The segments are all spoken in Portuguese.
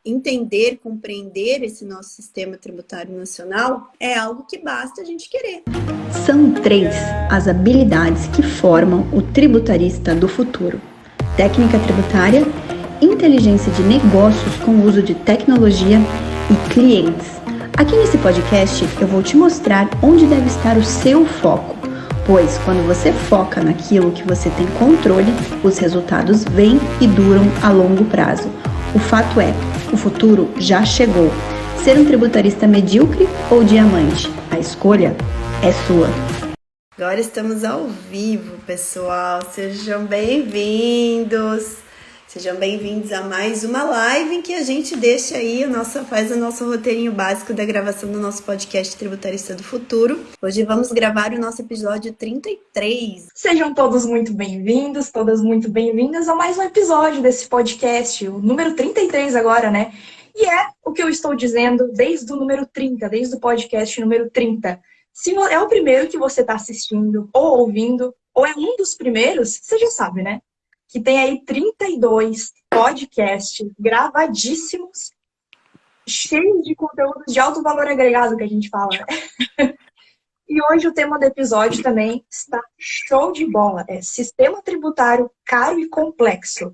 entender, compreender esse nosso sistema tributário nacional é algo que basta a gente querer. São 3 as habilidades que formam o tributarista do futuro: técnica tributária, inteligência de negócios com o uso de tecnologia e clientes. Aqui nesse podcast eu vou te mostrar onde deve estar o seu foco, pois quando você foca naquilo que você tem controle, os resultados vêm e duram a longo prazo. O fato é, o futuro já chegou. Ser um tributarista medíocre ou diamante? A escolha é sua. Agora estamos ao vivo, pessoal. Sejam bem-vindos. Sejam bem-vindos a mais uma live em que a gente deixa aí, faz o nosso roteirinho básico da gravação do nosso podcast Tributarista do Futuro. Hoje vamos gravar o nosso episódio 33. Sejam todos muito bem-vindos, todas muito bem-vindas a mais um episódio desse podcast, o número 33 agora, né? E é o que eu estou dizendo desde o número 30, desde o podcast número 30. Se é o primeiro que você está assistindo ou ouvindo, ou é um dos primeiros, você já sabe, né? Que tem aí 32 podcasts gravadíssimos, cheios de conteúdos de alto valor agregado, que a gente fala. E hoje o tema do episódio também está show de bola. É sistema tributário caro e complexo.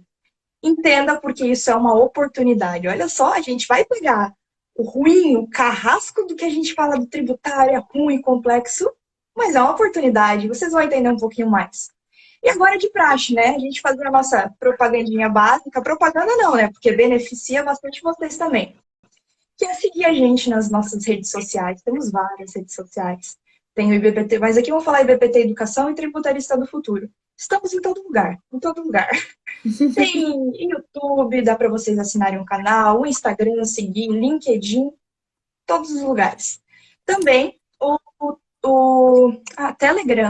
Entenda porque isso é uma oportunidade. Olha só, a gente vai pegar o ruim, o carrasco do que a gente fala do tributário, é ruim, complexo, mas é uma oportunidade. Vocês vão entender um pouquinho mais. E agora de praxe, né? A gente fazer a nossa propagandinha básica. Propaganda não, né? Porque beneficia bastante vocês também. Que é seguir a gente nas nossas redes sociais. Temos várias redes sociais. Tem o IBPT, mas aqui eu vou falar IBPT Educação e Tributarista do Futuro. Estamos em todo lugar, em todo lugar. Tem YouTube, dá para vocês assinarem um canal, o Instagram, seguir, LinkedIn, todos os lugares. Também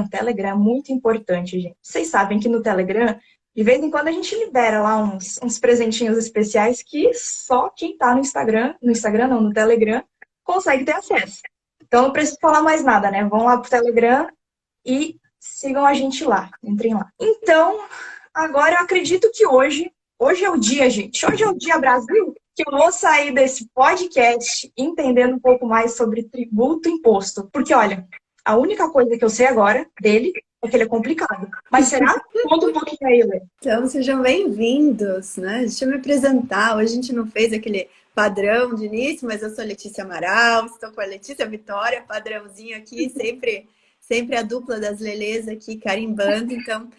Telegram é muito importante, gente. Vocês sabem que no Telegram, de vez em quando a gente libera lá uns presentinhos especiais que só quem está no Telegram, consegue ter acesso. Então não preciso falar mais nada, né? Vão lá pro Telegram e sigam a gente lá, entrem lá. Então, agora eu acredito que hoje é o dia, gente. Hoje é o dia Brasil que eu vou sair desse podcast entendendo um pouco mais sobre tributo e imposto. Porque, olha, a única coisa que eu sei agora dele é que ele é complicado. Mas será? Conta um pouquinho aí, Lê. Então, sejam bem-vindos, né? Deixa eu me apresentar. Hoje a gente não fez aquele padrão de início, mas eu sou Letícia Amaral, estou com a Letícia Vitória, padrãozinho aqui, sempre a dupla das Lelês aqui carimbando. Então,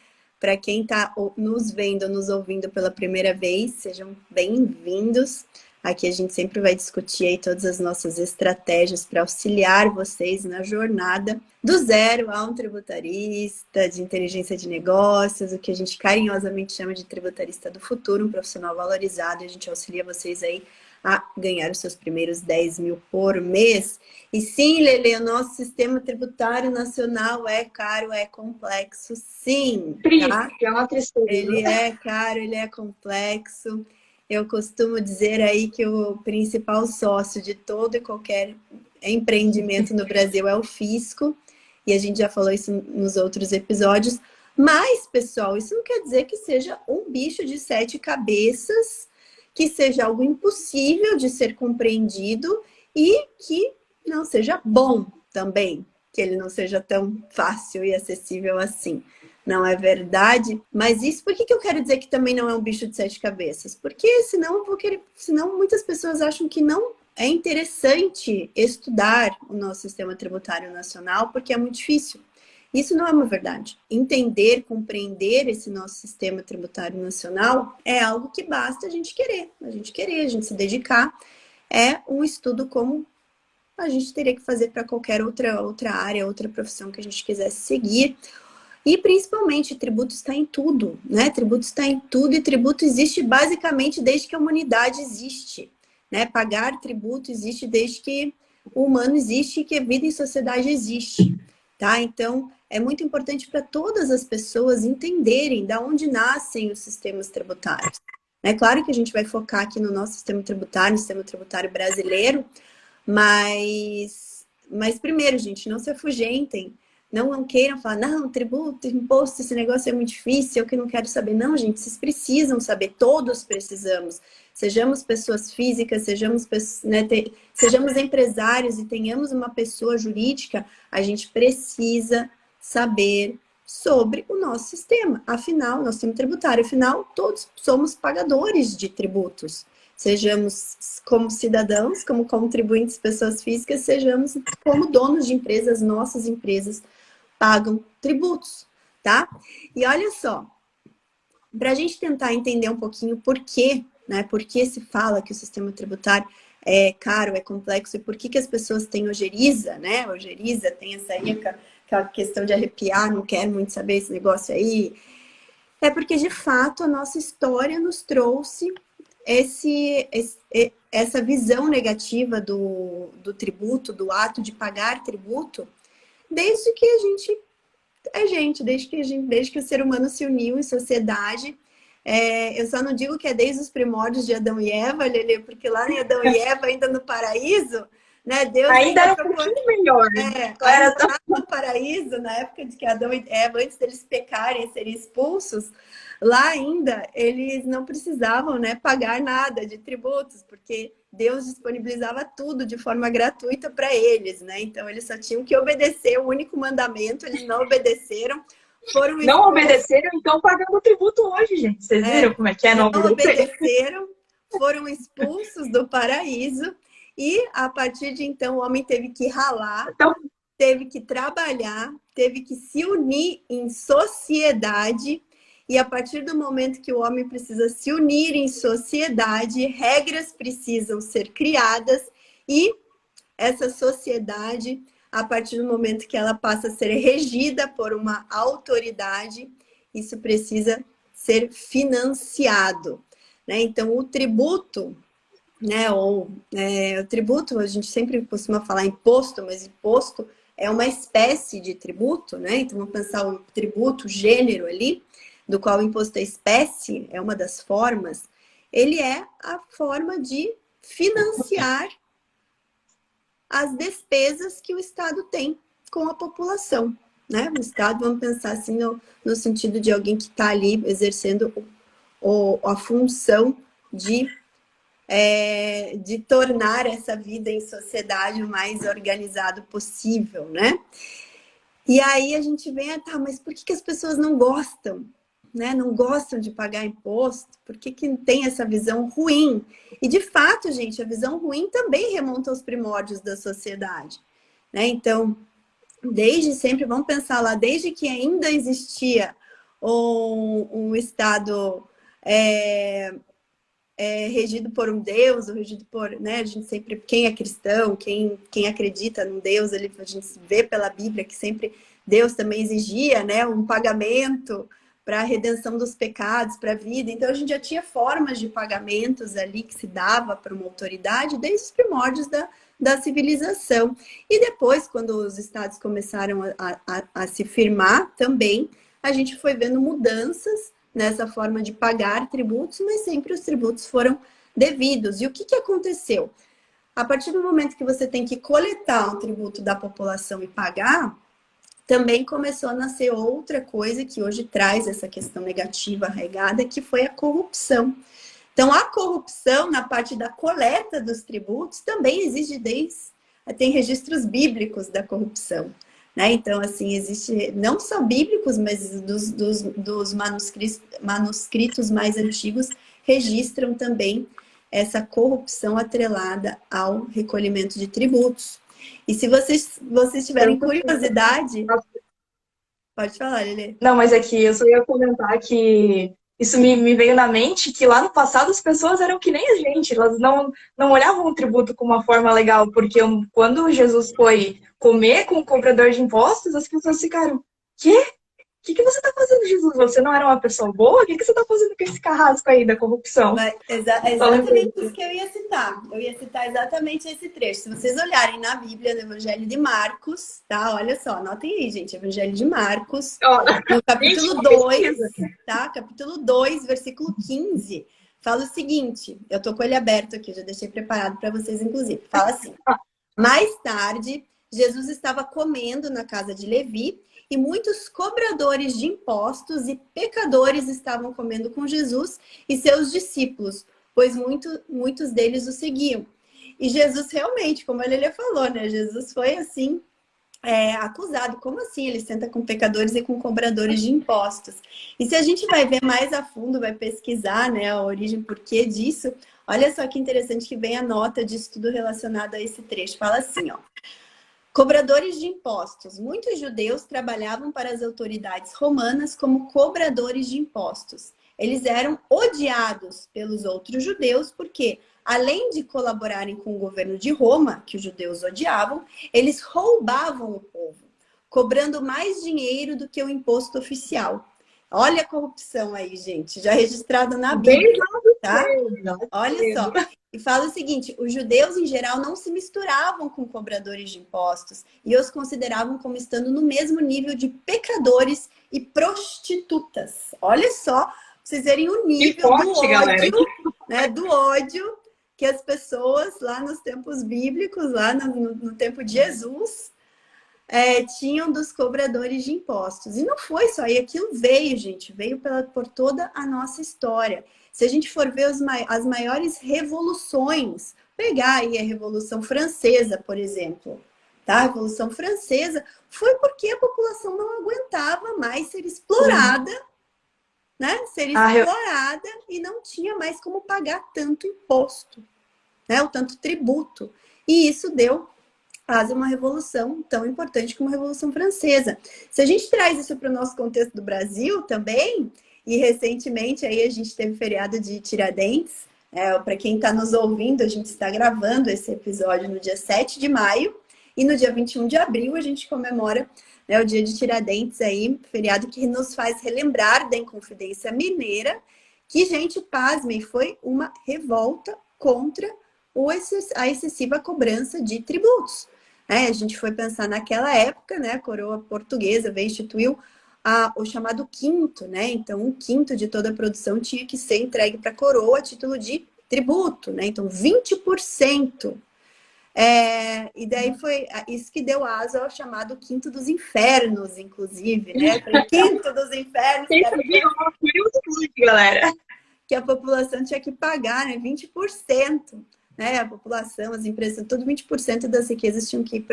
para quem está nos vendo, nos ouvindo pela primeira vez, sejam bem-vindos. Aqui a gente sempre vai discutir aí todas as nossas estratégias para auxiliar vocês na jornada do zero a um tributarista de inteligência de negócios, o que a gente carinhosamente chama de tributarista do futuro, um profissional valorizado, e a gente auxilia vocês aí a ganhar os seus primeiros 10 mil por mês. E sim, Lele, o nosso sistema tributário nacional é caro, é complexo, sim. Triste, tá? é uma tristeza. Ele é caro, ele é complexo. Eu costumo dizer aí que o principal sócio de todo e qualquer empreendimento no Brasil é o fisco. E a gente já falou isso nos outros episódios. Mas, pessoal, isso não quer dizer que seja um bicho de 7 cabeças, que seja algo impossível de ser compreendido e que não seja bom também, que ele não seja tão fácil e acessível assim. Não é verdade? Mas isso, por que eu quero dizer que também não é um bicho de 7 cabeças? Porque senão muitas pessoas acham que não é interessante estudar o nosso sistema tributário nacional, porque é muito difícil. Isso não é uma verdade. Entender, compreender esse nosso sistema tributário nacional é algo que basta a gente querer, a gente se dedicar. É um estudo como a gente teria que fazer para qualquer outra área, outra profissão que a gente quisesse seguir. E principalmente, tributo está em tudo, né? Tributo está em tudo e tributo existe basicamente desde que a humanidade existe, né? Pagar tributo existe desde que o humano existe e que a vida em sociedade existe, tá? Então, é muito importante para todas as pessoas entenderem de onde nascem os sistemas tributários. É claro que a gente vai focar aqui no nosso sistema tributário, no sistema tributário brasileiro, mas primeiro, gente, não se afugentem. Não queiram falar, não, tributo, imposto, esse negócio é muito difícil, eu que não quero saber. Não, gente, vocês precisam saber, todos precisamos. sejamos pessoas físicas, sejamos empresários e tenhamos uma pessoa jurídica, a gente precisa saber sobre o nosso sistema. Afinal, nosso sistema tributário, afinal, todos somos pagadores de tributos. Sejamos como cidadãos, como contribuintes, pessoas físicas, sejamos como donos de empresas, nossas empresas pagam tributos, tá? E olha só, para a gente tentar entender um pouquinho por quê, né? Por que se fala que o sistema tributário é caro, é complexo, e por que as pessoas têm ojeriza, né? Ojeriza, tem essa aí, aquela questão de arrepiar, não quero muito saber esse negócio aí. É porque, de fato, a nossa história nos trouxe essa visão negativa do tributo, do ato de pagar tributo, desde que desde que o ser humano se uniu em sociedade. Eu só não digo que é desde os primórdios de Adão e Eva, Lelê, porque lá em Adão e Eva, ainda no paraíso, né, Deus ainda era um pouquinho melhor. Lá no paraíso, na época de que Adão e Eva, antes deles pecarem e serem expulsos, lá ainda eles não precisavam, né, pagar nada de tributos, porque Deus disponibilizava tudo de forma gratuita para eles, né? Então eles só tinham que obedecer o único mandamento, eles não obedeceram. Não obedeceram, então pagando tributo hoje, gente. Vocês viram como é que é? Não obedeceram, foram expulsos do paraíso e a partir de então o homem teve que ralar, teve que trabalhar, teve que se unir em sociedade. E a partir do momento que o homem precisa se unir em sociedade, regras precisam ser criadas e essa sociedade, a partir do momento que ela passa a ser regida por uma autoridade, isso precisa ser financiado, né? Então, o tributo, né? O tributo, a gente sempre costuma falar imposto, mas imposto é uma espécie de tributo, né? Então, vamos pensar o tributo, o gênero ali, do qual o imposto é espécie, é uma das formas, ele é a forma de financiar as despesas que o Estado tem com a população, né? O Estado, vamos pensar assim, no sentido de alguém que está ali exercendo a função de tornar essa vida em sociedade o mais organizado possível, né? E aí a gente vem, mas por que as pessoas não gostam? Né, não gostam de pagar imposto, por que tem essa visão ruim? E, de fato, gente, a visão ruim também remonta aos primórdios da sociedade. Né? Então, desde sempre, vamos pensar lá, desde que ainda existia um Estado regido por um Deus, ou regido por, né, a gente sempre, quem é cristão, quem acredita num Deus, a gente vê pela Bíblia que sempre Deus também exigia, né, um pagamento para a redenção dos pecados, para a vida. Então, a gente já tinha formas de pagamentos ali que se dava para uma autoridade desde os primórdios da civilização. E depois, quando os estados começaram a se firmar também, a gente foi vendo mudanças nessa forma de pagar tributos, mas sempre os tributos foram devidos. E o que aconteceu? A partir do momento que você tem que coletar o tributo da população e pagar, também começou a nascer outra coisa que hoje traz essa questão negativa arraigada, que foi a corrupção. Então, a corrupção na parte da coleta dos tributos também existe tem registros bíblicos da corrupção. Né? Então, assim, existe não só bíblicos, mas dos manuscritos mais antigos registram também essa corrupção atrelada ao recolhimento de tributos. E se vocês tiverem curiosidade... Pode falar, Lelê. Não, mas aqui eu só ia comentar que isso me veio na mente que lá no passado as pessoas eram que nem a gente. Elas não olhavam o tributo como uma forma legal, porque quando Jesus foi comer com o cobrador de impostos, as pessoas ficaram, quê? O que você está fazendo, Jesus? Você não era uma pessoa boa? O que você está fazendo com esse carrasco aí da corrupção? Exatamente isso que eu ia citar. Eu ia citar exatamente esse trecho. Se vocês olharem na Bíblia, no Evangelho de Marcos, tá? Olha só, anotem aí, gente. Evangelho de Marcos, no capítulo 2, tá? Capítulo 2, versículo 15. Fala o seguinte, eu tô com ele aberto aqui, já deixei preparado para vocês, inclusive. Fala assim, mais tarde, Jesus estava comendo na casa de Levi, e muitos cobradores de impostos e pecadores estavam comendo com Jesus e seus discípulos. pois muitos deles o seguiam. E Jesus realmente, como a Lelê falou, né? Jesus foi assim, acusado. Como assim ele senta com pecadores e com cobradores de impostos? E se a gente vai ver mais a fundo, vai pesquisar, né, a origem, porquê disso, olha só que interessante que vem a nota de estudo relacionado a esse trecho. Fala assim, ó. Cobradores de impostos. Muitos judeus trabalhavam para as autoridades romanas como cobradores de impostos. Eles eram odiados pelos outros judeus porque, além de colaborarem com o governo de Roma, que os judeus odiavam, eles roubavam o povo, cobrando mais dinheiro do que o imposto oficial. Olha a corrupção aí, gente, já registrado na Bíblia, tá? Olha só. E fala o seguinte, os judeus, em geral, não se misturavam com cobradores de impostos e os consideravam como estando no mesmo nível de pecadores e prostitutas. Olha só, pra vocês verem o nível do ódio, né, do ódio que as pessoas lá nos tempos bíblicos, lá no tempo de Jesus, tinham dos cobradores de impostos. E não foi só, e aquilo veio, gente, veio por toda a nossa história. Se a gente for ver as maiores revoluções, pegar aí a Revolução Francesa, por exemplo, tá? A Revolução Francesa foi porque a população não aguentava mais ser explorada, né? Ser explorada e não tinha mais como pagar tanto imposto, né? O tanto tributo. E isso deu quase uma revolução tão importante como a Revolução Francesa. Se a gente traz isso para o nosso contexto do Brasil também, e recentemente aí a gente teve feriado de Tiradentes, para quem está nos ouvindo, a gente está gravando esse episódio no dia 7 de maio, e no dia 21 de abril a gente comemora, né, o dia de Tiradentes aí, feriado que nos faz relembrar da Inconfidência Mineira, que, gente, pasmem, foi uma revolta contra a excessiva cobrança de tributos. A gente foi pensar naquela época, né, a coroa portuguesa veio instituiu o chamado quinto, né? Então, um quinto de toda a produção tinha que ser entregue para a coroa a título de tributo, né? Então, 20%. E daí foi isso que deu asa ao chamado quinto dos infernos, inclusive, né? O quinto dos infernos, galera, que a população tinha que pagar, né? 20%. Né? A população, as empresas, todo 20% das riquezas tinham que ir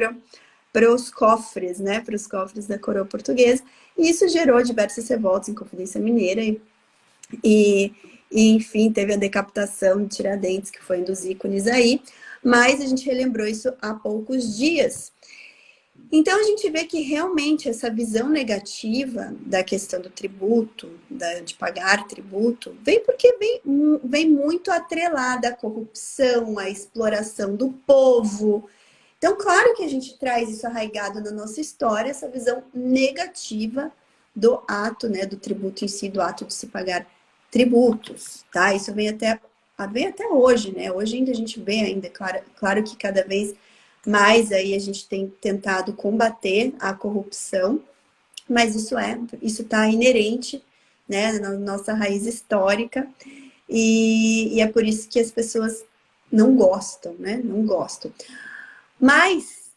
para os cofres, né? Para os cofres da coroa portuguesa. E isso gerou diversas revoltas em Confidência Mineira. E enfim, teve a decapitação de Tiradentes, que foi um dos ícones aí. Mas a gente relembrou isso há poucos dias. Então, a gente vê que realmente essa visão negativa da questão do tributo, de pagar tributo, vem porque vem muito atrelada à corrupção, à exploração do povo. Então, claro que a gente traz isso arraigado na nossa história, essa visão negativa do ato, né, do tributo em si, do ato de se pagar tributos, tá? Isso vem até hoje, né? Hoje ainda a gente vê ainda, claro que cada vez mais aí a gente tem tentado combater a corrupção, mas isso está inerente, né, na nossa raiz histórica, e é por isso que as pessoas não gostam, né, não gostam. Mas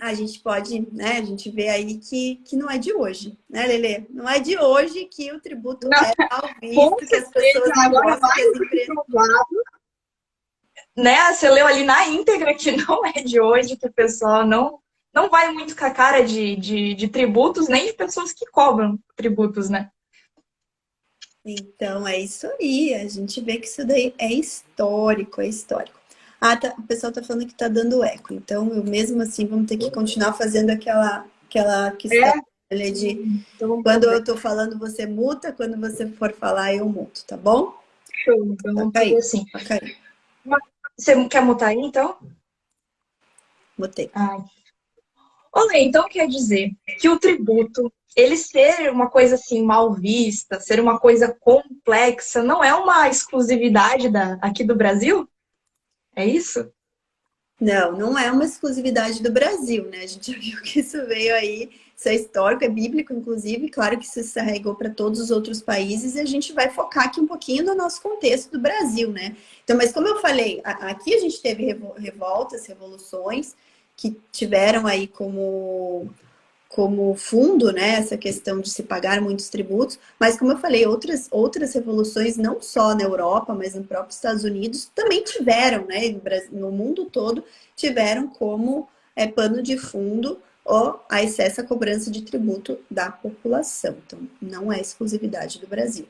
a gente pode, né, a gente vê aí que não é de hoje, né, Lelê? Não é de hoje que o tributo é mal visto, que as pessoas não gostam, que as empresas... Né, você leu ali na íntegra que não é de hoje, que o pessoal não vai muito com a cara de tributos, nem de pessoas que cobram tributos, né? Então, é isso aí. A gente vê que isso daí é histórico, é histórico. O pessoal tá falando que tá dando eco. Então, eu mesmo assim, vamos ter que continuar fazendo aquela questão de quando eu tô falando, você muta, quando você for falar, eu muto, tá bom? Show, então vamos fazer assim. Você quer mutar aí, então? Mutei. Olha, então quer dizer que o tributo, ele ser uma coisa assim mal vista, ser uma coisa complexa, não é uma exclusividade aqui do Brasil? É isso? Não é uma exclusividade do Brasil, né? A gente já viu que isso veio aí, isso é histórico, é bíblico, inclusive, claro que isso se arraigou para todos os outros países, e a gente vai focar aqui um pouquinho no nosso contexto do Brasil, né? Então, mas como eu falei, aqui a gente teve revoltas, revoluções, que tiveram aí como como fundo, né, essa questão de se pagar muitos tributos, mas como eu falei, outras revoluções, não só na Europa, mas no próprio Estados Unidos, também tiveram, né, no mundo todo, tiveram como pano de fundo a excesso a cobrança de tributo da população. Então, não é exclusividade do Brasil.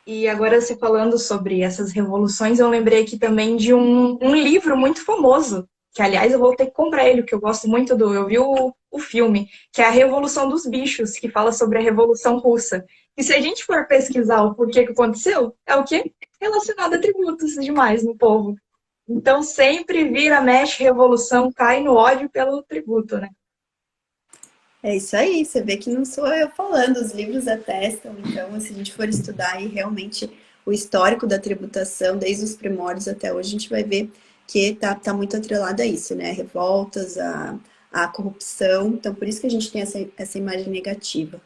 E agora você falando sobre essas revoluções, eu lembrei aqui também de um livro muito famoso, que aliás eu vou ter que comprar ele, porque eu gosto muito eu vi o filme, que é A Revolução dos Bichos, que fala sobre a Revolução Russa. E se a gente for pesquisar o porquê que aconteceu, é o quê? Relacionado a tributos demais no povo. Então sempre vira, mexe, revolução, cai no ódio pelo tributo, né? É isso aí, você vê que não sou eu falando, os livros atestam, então se a gente for estudar aí realmente o histórico da tributação, desde os primórdios até hoje, a gente vai ver que tá muito atrelado a isso, né? Revoltas, a corrupção, então por isso que a gente tem essa imagem negativa.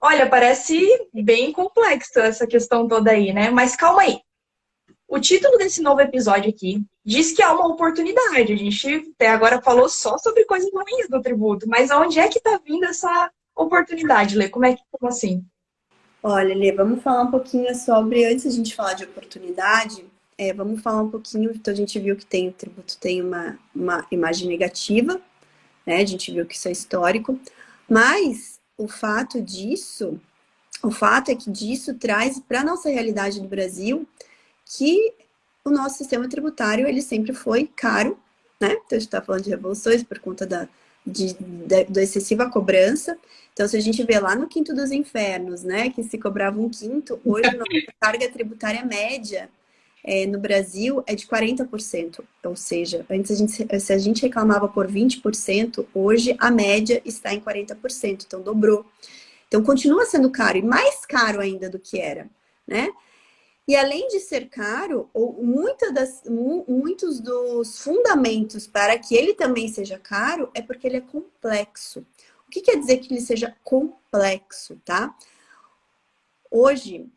Olha, parece bem complexo essa questão toda aí, né? Mas calma aí. O título desse novo episódio aqui diz que há uma oportunidade. A gente até agora falou só sobre coisas ruins do tributo, mas aonde é que está vindo essa oportunidade, Lê? Como assim? Olha, Lê, vamos falar um pouquinho sobre, antes de a gente falar de oportunidade, vamos falar um pouquinho, então a gente viu que o tributo tem uma imagem negativa, né? A gente viu que isso é histórico, mas o fato é que disso traz para a nossa realidade do Brasil que o nosso sistema tributário, ele sempre foi caro, né? Então, a gente está falando de revoluções por conta da excessiva cobrança. Então, se a gente vê lá no quinto dos infernos, né, que se cobrava um quinto, hoje a nossa carga tributária média no Brasil é de 40%. Ou seja, antes se a gente reclamava por 20%, hoje a média está em 40%, então dobrou. Então, continua sendo caro, e mais caro ainda do que era, né? E além de ser caro, muitos dos fundamentos para que ele também seja caro é porque ele é complexo. O que quer dizer que ele seja complexo, tá? Hoje,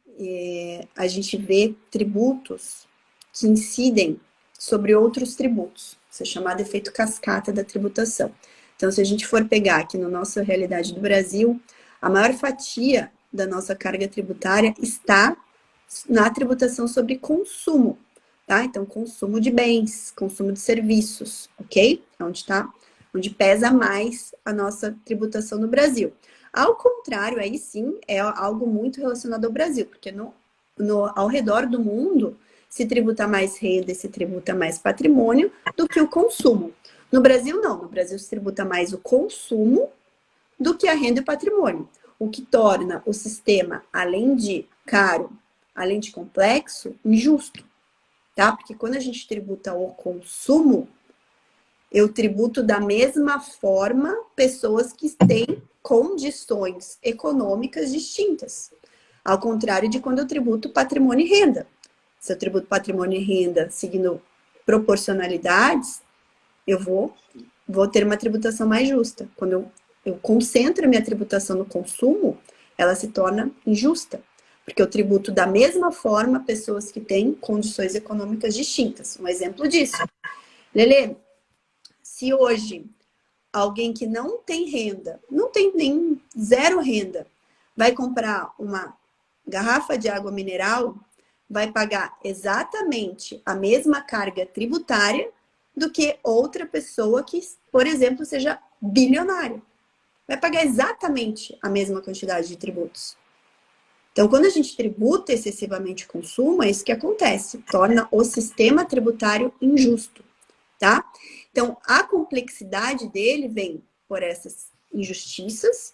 a gente vê tributos que incidem sobre outros tributos. Isso é chamado efeito cascata da tributação. Então, se a gente for pegar aqui na nossa realidade do Brasil, a maior fatia da nossa carga tributária está na tributação sobre consumo, tá? Então, consumo de bens, consumo de serviços, ok? Onde pesa mais a nossa tributação no Brasil. Ao contrário, aí sim, é algo muito relacionado ao Brasil, porque ao redor do mundo se tributa mais renda e se tributa mais patrimônio do que o consumo. No Brasil, não. No Brasil se tributa mais o consumo do que a renda e o patrimônio, o que torna o sistema, além de caro, além de complexo, injusto, tá? Porque quando a gente tributa o consumo, eu tributo da mesma forma pessoas que têm condições econômicas distintas. Ao contrário de quando eu tributo patrimônio e renda. Se eu tributo patrimônio e renda seguindo proporcionalidades, eu vou ter uma tributação mais justa. Quando eu concentro a minha tributação no consumo, ela se torna injusta. Porque eu tributo da mesma forma pessoas que têm condições econômicas distintas. Um exemplo disso. Lelê, se hoje alguém que não tem renda, não tem nem zero renda, vai comprar uma garrafa de água mineral, vai pagar exatamente a mesma carga tributária do que outra pessoa que, por exemplo, seja bilionária. Vai pagar exatamente a mesma quantidade de tributos. Então, quando a gente tributa excessivamente o consumo, é isso que acontece, torna o sistema tributário injusto, tá? Então, a complexidade dele vem por essas injustiças,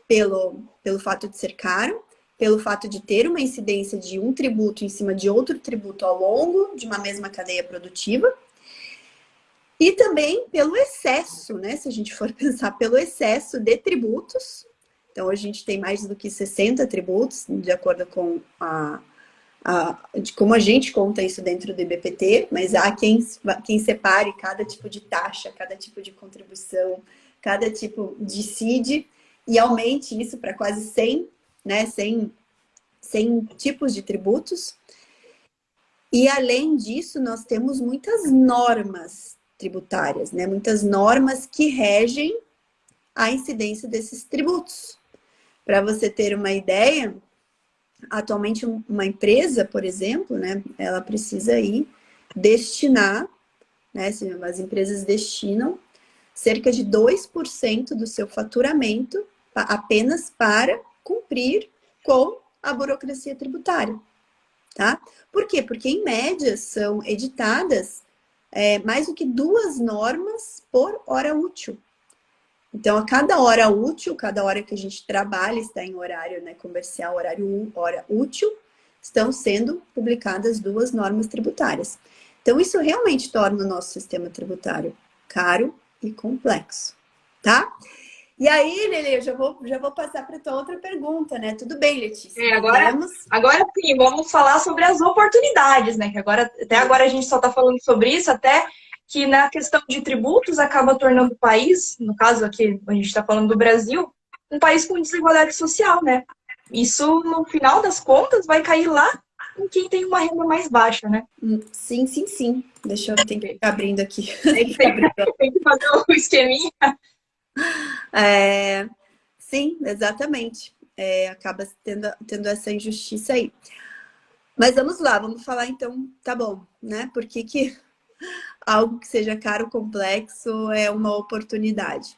pelo fato de ser caro, pelo fato de ter uma incidência de um tributo em cima de outro tributo ao longo de uma mesma cadeia produtiva, e também pelo excesso, né? Se a gente for pensar pelo excesso de tributos. Então, hoje a gente tem mais do que 60 tributos, de acordo com de como a gente conta isso dentro do IBPT, mas há quem separe cada tipo de taxa, cada tipo de contribuição, cada tipo de CID, e aumente isso para quase 100, né? 100 tipos de tributos. E, além disso, nós temos muitas normas tributárias, né? Muitas normas que regem a incidência desses tributos. Para você ter uma ideia, atualmente uma empresa, por exemplo, né, ela precisa aí destinar, né, as empresas destinam cerca de 2% do seu faturamento apenas para cumprir com a burocracia tributária, tá? Por quê? Porque, em média, são editadas mais do que 2 normas por hora útil. Então, a cada hora útil, cada hora que a gente trabalha, está em horário, né, comercial, hora útil, estão sendo publicadas 2 normas tributárias. Então, isso realmente torna o nosso sistema tributário caro e complexo, tá? E aí, Lele, eu já vou passar para a tua outra pergunta, né? Tudo bem, Letícia? Agora sim, vamos falar sobre as oportunidades, né? Que até agora a gente só está falando sobre isso, até que na questão de tributos acaba tornando o país, no caso aqui a gente está falando do Brasil, um país com desigualdade social, né? Isso, no final das contas, vai cair lá em quem tem uma renda mais baixa, né? Sim, sim, sim. Deixa eu ter que ficar abrindo aqui. Tem que fazer um esqueminha. Sim, exatamente. Acaba tendo essa injustiça aí. Mas vamos lá, vamos falar então, tá bom, né? Por que algo que seja caro, complexo, é uma oportunidade?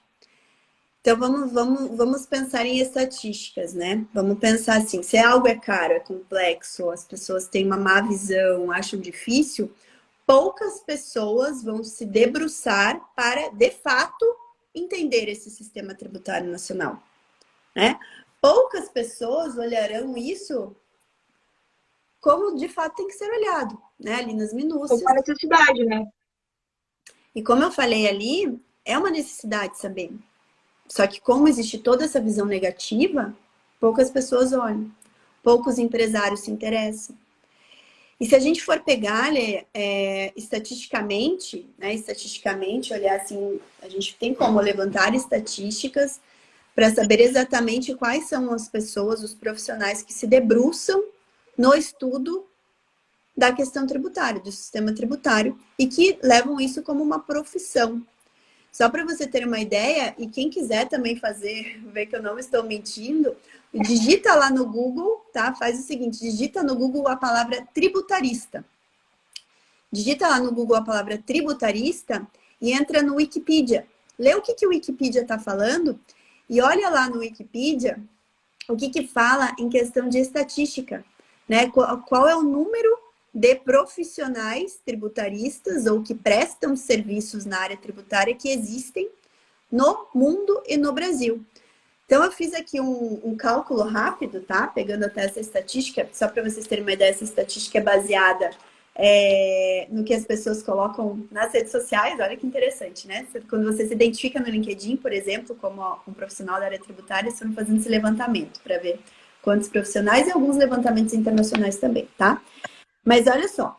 Então, vamos pensar em estatísticas, né? Vamos pensar assim, se algo é caro, é complexo, as pessoas têm uma má visão, acham difícil, poucas pessoas vão se debruçar para, de fato, entender esse sistema tributário nacional, né? Poucas pessoas olharão isso como, de fato, tem que ser olhado, né? Ali nas minúcias. Como a necessidade, né? E como eu falei ali, é uma necessidade saber. Só que como existe toda essa visão negativa, poucas pessoas olham, poucos empresários se interessam. E se a gente for pegar, estatisticamente, né, olhar assim, a gente tem como levantar estatísticas para saber exatamente quais são as pessoas, os profissionais que se debruçam no estudo da questão tributária, do sistema tributário, e que levam isso como uma profissão. Só para você ter uma ideia, e quem quiser também ver que eu não estou mentindo, digita lá no Google, tá? Faz o seguinte, digita no Google a palavra tributarista. Digita lá no Google a palavra tributarista e entra no Wikipedia. Lê o que o Wikipedia está falando e olha lá no Wikipedia o que fala em questão de estatística, né? Qual é o número de profissionais tributaristas ou que prestam serviços na área tributária que existem no mundo e no Brasil. Então, eu fiz aqui um cálculo rápido, tá? Pegando até essa estatística, só para vocês terem uma ideia, essa estatística é baseada no que as pessoas colocam nas redes sociais. Olha que interessante, né? Quando você se identifica no LinkedIn, por exemplo, como um profissional da área tributária, estão fazendo esse levantamento para ver quantos profissionais e alguns levantamentos internacionais também, tá? Mas olha só,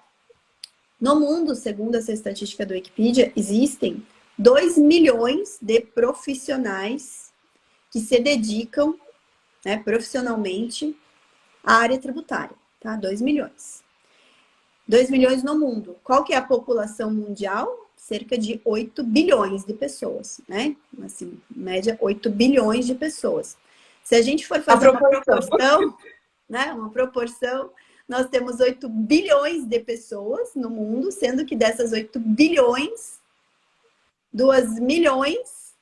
no mundo, segundo essa estatística do Wikipedia, existem 2 milhões de profissionais que se dedicam, né, profissionalmente à área tributária, tá? 2 milhões. 2 milhões no mundo. Qual que é a população mundial? Cerca de 8 bilhões de pessoas, né? Assim, média, 8 bilhões de pessoas. Se a gente for fazer uma proporção, né, nós temos 8 bilhões de pessoas no mundo, sendo que dessas 8 bilhões, 2 milhões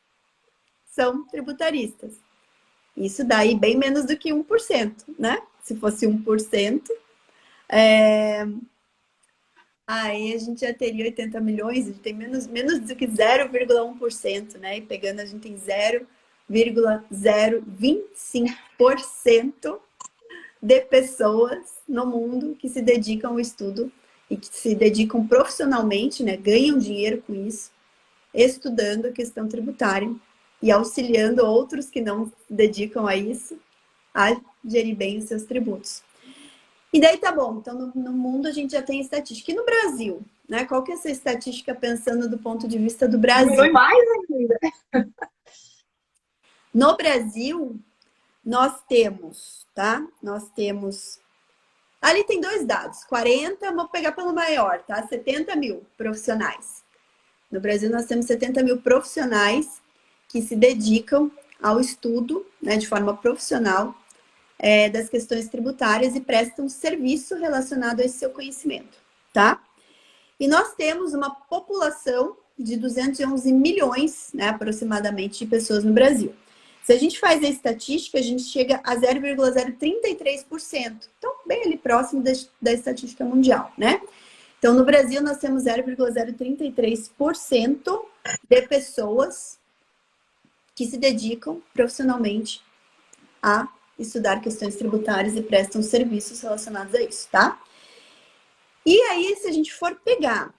são tributaristas. Isso daí bem menos do que 1%, né? Se fosse 1%, aí a gente já teria 80 milhões, a gente tem menos do que 0,1%, né? E pegando, a gente tem 0,025% de pessoas no mundo que se dedicam ao estudo e que se dedicam profissionalmente, né, ganham dinheiro com isso, estudando a questão tributária e auxiliando outros que não se dedicam a isso a gerir bem os seus tributos. E daí tá bom, então no mundo a gente já tem estatística. E no Brasil, né, qual que é essa estatística pensando do ponto de vista do Brasil? Foi mais ainda. No Brasil, nós temos, tá? Ali tem 2 dados, 40, vou pegar pelo maior, tá? 70 mil profissionais. No Brasil, nós temos 70 mil profissionais que se dedicam ao estudo, né, de forma profissional, das questões tributárias e prestam serviço relacionado a esse seu conhecimento, tá? E nós temos uma população de 211 milhões, né, aproximadamente, de pessoas no Brasil. Se a gente faz a estatística, a gente chega a 0,033%. Então, bem ali próximo da estatística mundial, né? Então, no Brasil, nós temos 0,033% de pessoas que se dedicam profissionalmente a estudar questões tributárias e prestam serviços relacionados a isso, tá? E aí, se a gente for pegar,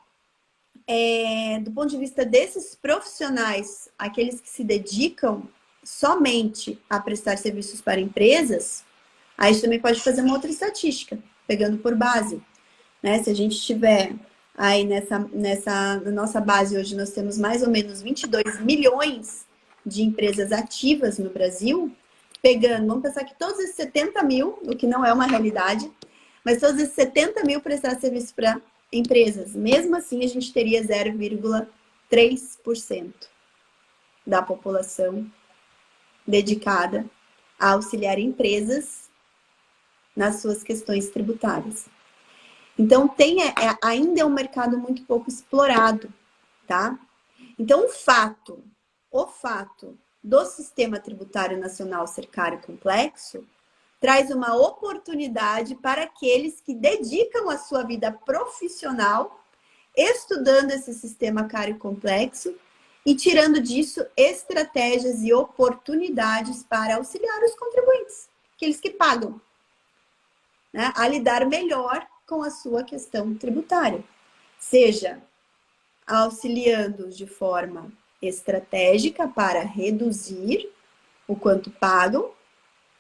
do ponto de vista desses profissionais, aqueles que se dedicam somente a prestar serviços para empresas, aí a gente também pode fazer uma outra estatística, pegando por base, né? Se a gente tiver aí na nossa base hoje, nós temos mais ou menos 22 milhões de empresas ativas no Brasil, pegando, vamos pensar que todos esses 70 mil, o que não é uma realidade, mas todos esses 70 mil prestar serviço para empresas, mesmo assim a gente teria 0,3% da população dedicada a auxiliar empresas nas suas questões tributárias. Então, ainda é um mercado muito pouco explorado, tá? Então, o fato do sistema tributário nacional ser caro e complexo traz uma oportunidade para aqueles que dedicam a sua vida profissional estudando esse sistema caro e complexo e tirando disso estratégias e oportunidades para auxiliar os contribuintes, aqueles que pagam, né, a lidar melhor com a sua questão tributária, seja auxiliando-os de forma estratégica para reduzir o quanto pagam,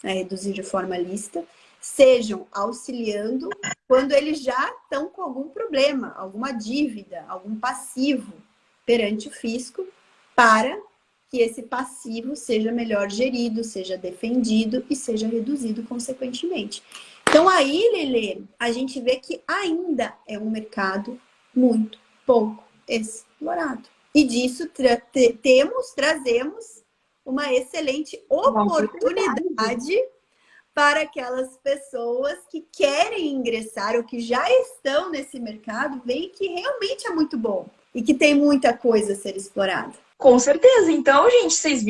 né, reduzir de forma lícita, sejam auxiliando quando eles já estão com algum problema, alguma dívida, algum passivo perante o fisco, para que esse passivo seja melhor gerido, seja defendido e seja reduzido consequentemente. Então aí, Lelê, a gente vê que ainda é um mercado muito pouco explorado. E disso trazemos uma excelente oportunidade para aquelas pessoas que querem ingressar ou que já estão nesse mercado, veem que realmente é muito bom e que tem muita coisa a ser explorada. Com certeza. Então, gente, vocês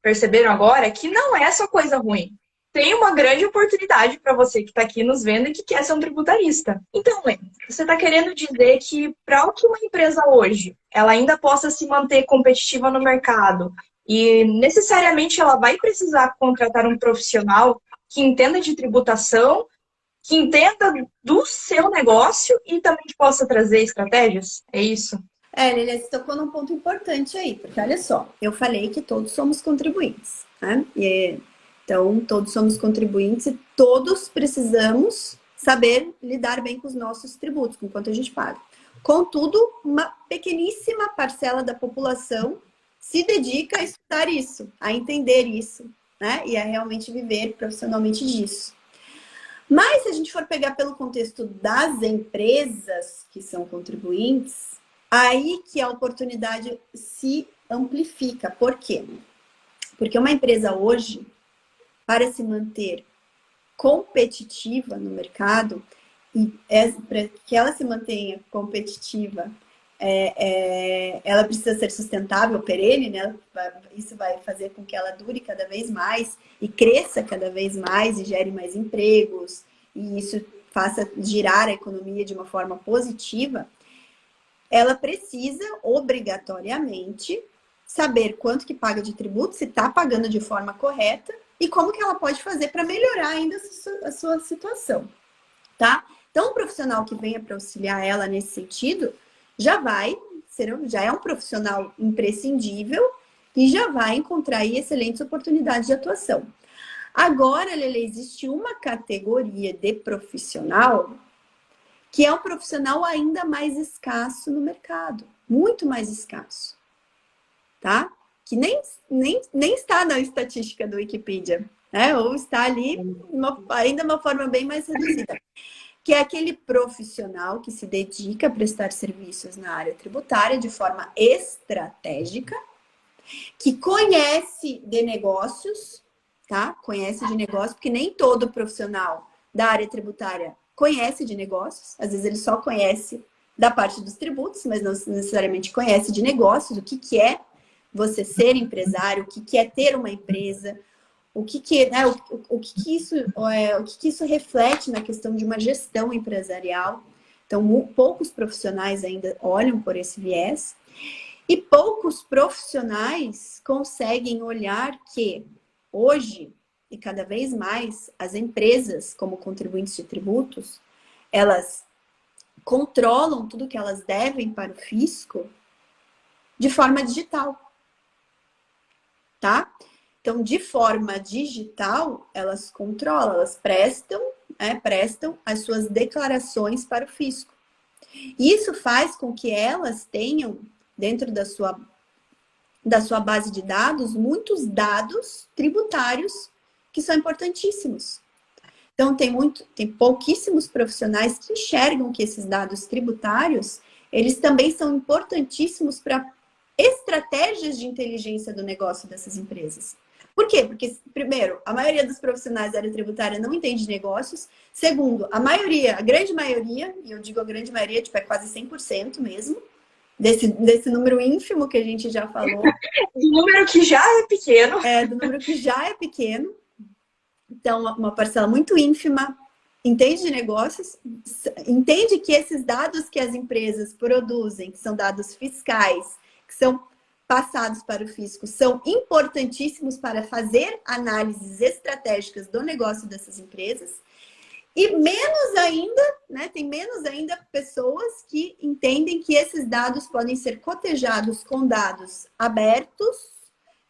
perceberam agora que não é só coisa ruim. Tem uma grande oportunidade para você que está aqui nos vendo e que quer ser um tributarista. Então, Lê, você está querendo dizer que para que uma empresa hoje ela ainda possa se manter competitiva no mercado e necessariamente ela vai precisar contratar um profissional que entenda de tributação, que entenda do seu negócio e também que possa trazer estratégias? É isso? Lilia, você tocou num ponto importante aí, porque olha só, eu falei que todos somos contribuintes, né? Então, todos somos contribuintes e todos precisamos saber lidar bem com os nossos tributos, com quanto a gente paga. Contudo, uma pequeníssima parcela da população se dedica a estudar isso, a entender isso, né? E a realmente viver profissionalmente disso. Mas, se a gente for pegar pelo contexto das empresas que são contribuintes, aí que a oportunidade se amplifica. Por quê? Porque uma empresa hoje, para se manter competitiva no mercado, e para que ela se mantenha competitiva, ela precisa ser sustentável, perene, né? Isso vai fazer com que ela dure cada vez mais e cresça cada vez mais e gere mais empregos, e isso faça girar a economia de uma forma positiva. Ela precisa, obrigatoriamente, saber quanto que paga de tributo, se está pagando de forma correta e como que ela pode fazer para melhorar ainda a sua situação, tá? Então, um profissional que venha para auxiliar ela nesse sentido, já é um profissional imprescindível e já vai encontrar aí excelentes oportunidades de atuação. Agora, Lele, existe uma categoria de profissional que é um profissional ainda mais escasso no mercado, muito mais escasso, tá? Que nem está na estatística do Wikipedia, né? Ou está ali ainda de uma forma bem mais reduzida. que é aquele profissional que se dedica a prestar serviços na área tributária de forma estratégica, que conhece de negócios, tá? Conhece de negócios, porque nem todo profissional da área tributária conhece de negócios. Às vezes ele só conhece da parte dos tributos, mas não necessariamente conhece de negócios, o que é você ser empresário, o que é ter uma empresa, o que isso reflete na questão de uma gestão empresarial. Então, poucos profissionais ainda olham por esse viés e poucos profissionais conseguem olhar que hoje, e cada vez mais, as empresas, como contribuintes de tributos, elas controlam tudo que elas devem para o fisco de forma digital, tá? Então, de forma digital, elas controlam, elas prestam as suas declarações para o fisco. E isso faz com que elas tenham, dentro da sua base de dados, muitos dados tributários que são importantíssimos. Então, tem pouquíssimos profissionais que enxergam que esses dados tributários, eles também são importantíssimos para estratégias de inteligência do negócio dessas empresas. Por quê? Porque, primeiro, a maioria dos profissionais da área tributária não entende de negócios. Segundo, a grande maioria, e eu digo a grande maioria, tipo, é quase 100% mesmo, desse número ínfimo que a gente já falou. Do número que já é pequeno. Do número que já é pequeno. Então, uma parcela muito ínfima entende de negócios, entende que esses dados que as empresas produzem, que são dados fiscais, que são passados para o fisco, são importantíssimos para fazer análises estratégicas do negócio dessas empresas. E menos ainda, né, tem menos ainda pessoas que entendem que esses dados podem ser cotejados com dados abertos,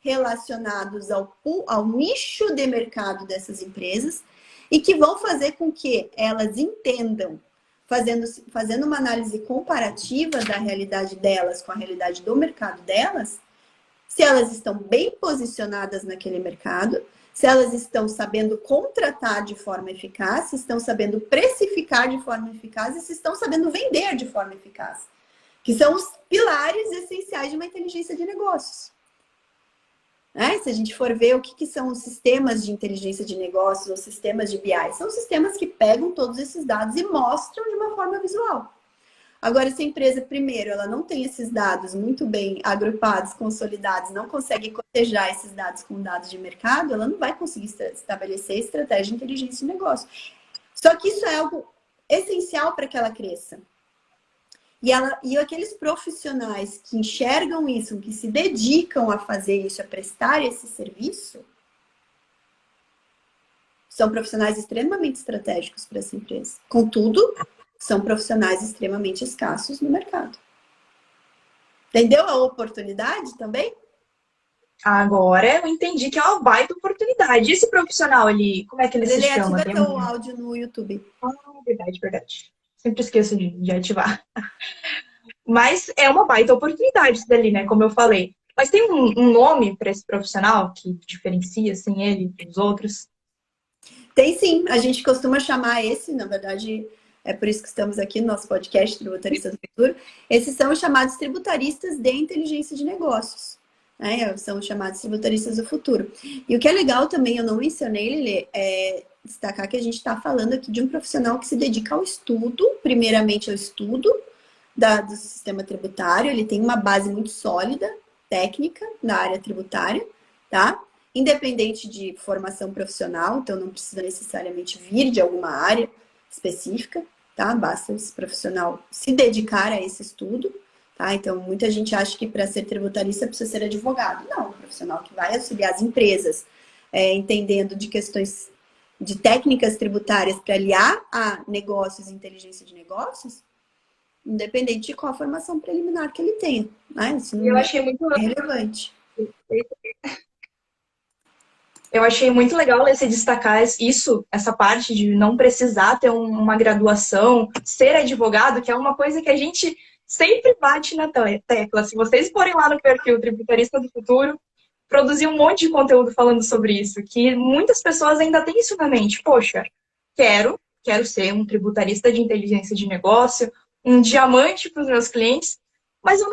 relacionados ao nicho de mercado dessas empresas e que vão fazer com que elas entendam, fazendo uma análise comparativa da realidade delas com a realidade do mercado delas, se elas estão bem posicionadas naquele mercado, se elas estão sabendo contratar de forma eficaz, se estão sabendo precificar de forma eficaz e se estão sabendo vender de forma eficaz, que são os pilares essenciais de uma inteligência de negócios. Se a gente for ver o que são os sistemas de inteligência de negócios ou sistemas de BI, são sistemas que pegam todos esses dados e mostram de uma forma visual. Agora, se a empresa, primeiro, ela não tem esses dados muito bem agrupados, consolidados, não consegue cotejar esses dados com dados de mercado, ela não vai conseguir estabelecer estratégia de inteligência de negócio. Só que isso é algo essencial para que ela cresça. E aqueles profissionais que enxergam isso, que se dedicam a fazer isso, a prestar esse serviço, são profissionais extremamente estratégicos para essa empresa. Contudo, são profissionais extremamente escassos no mercado. Entendeu a oportunidade também? Agora eu entendi que é uma baita oportunidade. E esse profissional ali, como é que ele se chama? Ele ativa teu áudio no YouTube. Verdade. Sempre esqueço de ativar. Mas é uma baita oportunidade isso dali, né? Como eu falei. Mas tem um nome para esse profissional que diferencia, assim, ele dos outros? Tem sim. A gente costuma chamar na verdade, é por isso que estamos aqui no nosso podcast Tributarista do Futuro. Esses são os chamados tributaristas de inteligência de negócios. São os chamados tributaristas do futuro. E o que é legal também, eu não mencionei, Lelê, é destacar que a gente está falando aqui de um profissional que se dedica ao estudo, primeiramente ao estudo do sistema tributário. Ele tem uma base muito sólida, técnica, na área tributária, tá? Independente de formação profissional, então não precisa necessariamente vir de alguma área específica, tá? Basta esse profissional se dedicar a esse estudo, tá? Então, muita gente acha que para ser tributarista precisa ser advogado. Não, um profissional que vai auxiliar as empresas, entendendo de questões de técnicas tributárias para aliar a negócios e inteligência de negócios, independente de qual a formação preliminar que ele tenha. Né? Isso não achei muito relevante. Eu achei muito legal você destacar isso, essa parte de não precisar ter uma graduação, ser advogado, que é uma coisa que a gente sempre bate na tecla. Se vocês forem lá no perfil Tributarista do Futuro, produzir um monte de conteúdo falando sobre isso, que muitas pessoas ainda têm isso na mente. Poxa, quero quero ser um tributarista de inteligência de negócio, um diamante para os meus clientes, mas eu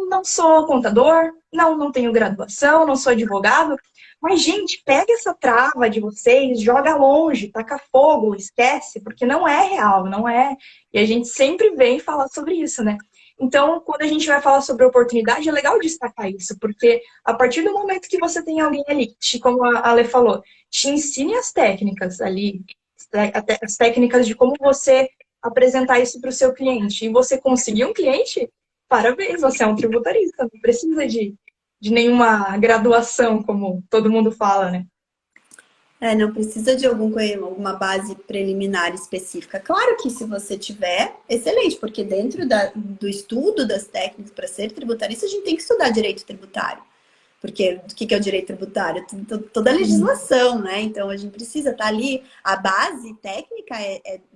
não sou contador, não tenho graduação, não sou advogado. Mas, gente, pega essa trava de vocês, joga longe, taca fogo, esquece, porque não é real, não é. E a gente sempre vem falar sobre isso, né? Então, quando a gente vai falar sobre oportunidade, é legal destacar isso, porque a partir do momento que você tem alguém ali, como a Ale falou, te ensine as técnicas ali, as técnicas de como você apresentar isso para o seu cliente, e você conseguir um cliente, parabéns, você é um tributarista, não precisa de nenhuma graduação, como todo mundo fala, né? Não precisa de alguma base preliminar específica. Claro que se você tiver, excelente, porque dentro do estudo das técnicas para ser tributarista, a gente tem que estudar direito tributário. Porque o que é o direito tributário? Toda a legislação, né? Então a gente precisa estar ali. A base técnica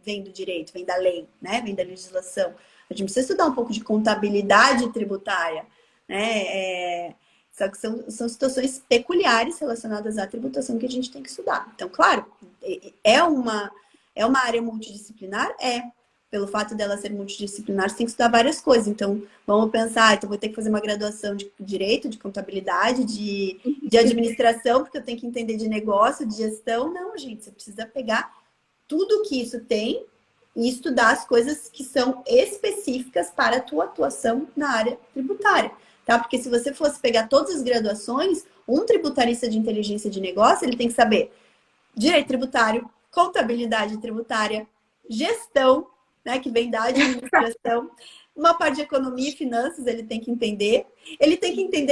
vem do direito, vem da lei, né? Vem da legislação. A gente precisa estudar um pouco de contabilidade tributária, né? Só que são situações peculiares relacionadas à tributação que a gente tem que estudar. Então, claro, é uma área multidisciplinar? Pelo fato dela ser multidisciplinar, você tem que estudar várias coisas. Então, vamos pensar, então vou ter que fazer uma graduação de direito, de contabilidade, de administração, porque eu tenho que entender de negócio, de gestão. Não, gente, você precisa pegar tudo que isso tem e estudar as coisas que são específicas para a tua atuação na área tributária. Tá? Porque se você fosse pegar todas as graduações, um tributarista de inteligência de negócio, ele tem que saber direito tributário, contabilidade tributária, gestão, né, que vem da administração, uma parte de economia e finanças ele tem que entender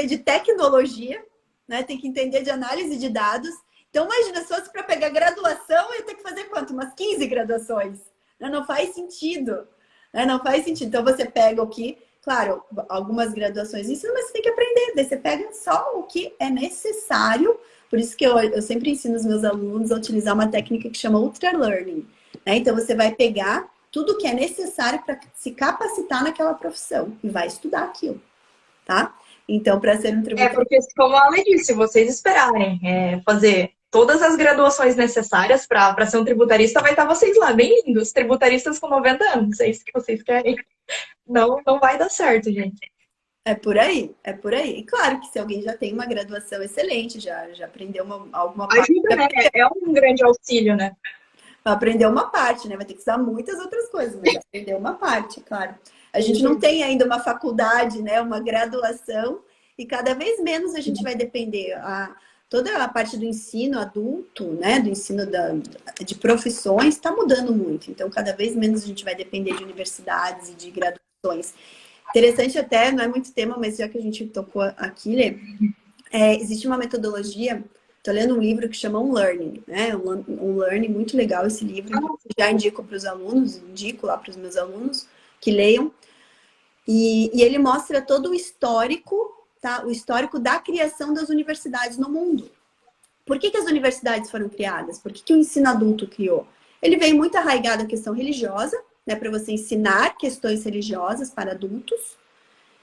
de tecnologia, né, tem que entender de análise de dados. Então, imagina, se fosse para pegar graduação, eu ia ter que fazer quanto? Umas 15 graduações. Não faz sentido. Não faz sentido. Então, você pega o que... Claro, algumas graduações ensinam, mas você tem que aprender. Daí você pega só o que é necessário. Por isso que eu sempre ensino os meus alunos a utilizar uma técnica que chama Ultra Learning. Né? Então, você vai pegar tudo que é necessário para se capacitar naquela profissão e vai estudar aquilo, tá? Então, para ser um tributarista... Porque, como a Ale disse, se vocês esperarem fazer todas as graduações necessárias para ser um tributarista, vai estar vocês lá, bem lindos, tributaristas com 90 anos, é isso que vocês querem. Não vai dar certo, gente. É por aí. E claro que se alguém já tem uma graduação excelente, já aprendeu alguma parte... Ajuda, né? É um grande auxílio, né? Vai aprender uma parte, né? Vai ter que estudar muitas outras coisas, mas aprender uma parte, claro. A gente não tem ainda uma faculdade, né? Uma graduação, e cada vez menos a gente vai depender. Toda a parte do ensino adulto, né? Do ensino de profissões está mudando muito. Então, cada vez menos a gente vai depender de universidades e de graduações. Interessante até, não é muito tema, mas já que a gente tocou aqui, Lê, existe uma metodologia, estou lendo um livro que chama Unlearning, né? Unlearning, muito legal esse livro, já indico para os alunos, indico lá para os meus alunos que leiam, e ele mostra todo o histórico, tá? O histórico da criação das universidades no mundo. Por que as universidades foram criadas? Por que o ensino adulto criou? Ele veio muito arraigado à questão religiosa, né, para você ensinar questões religiosas para adultos.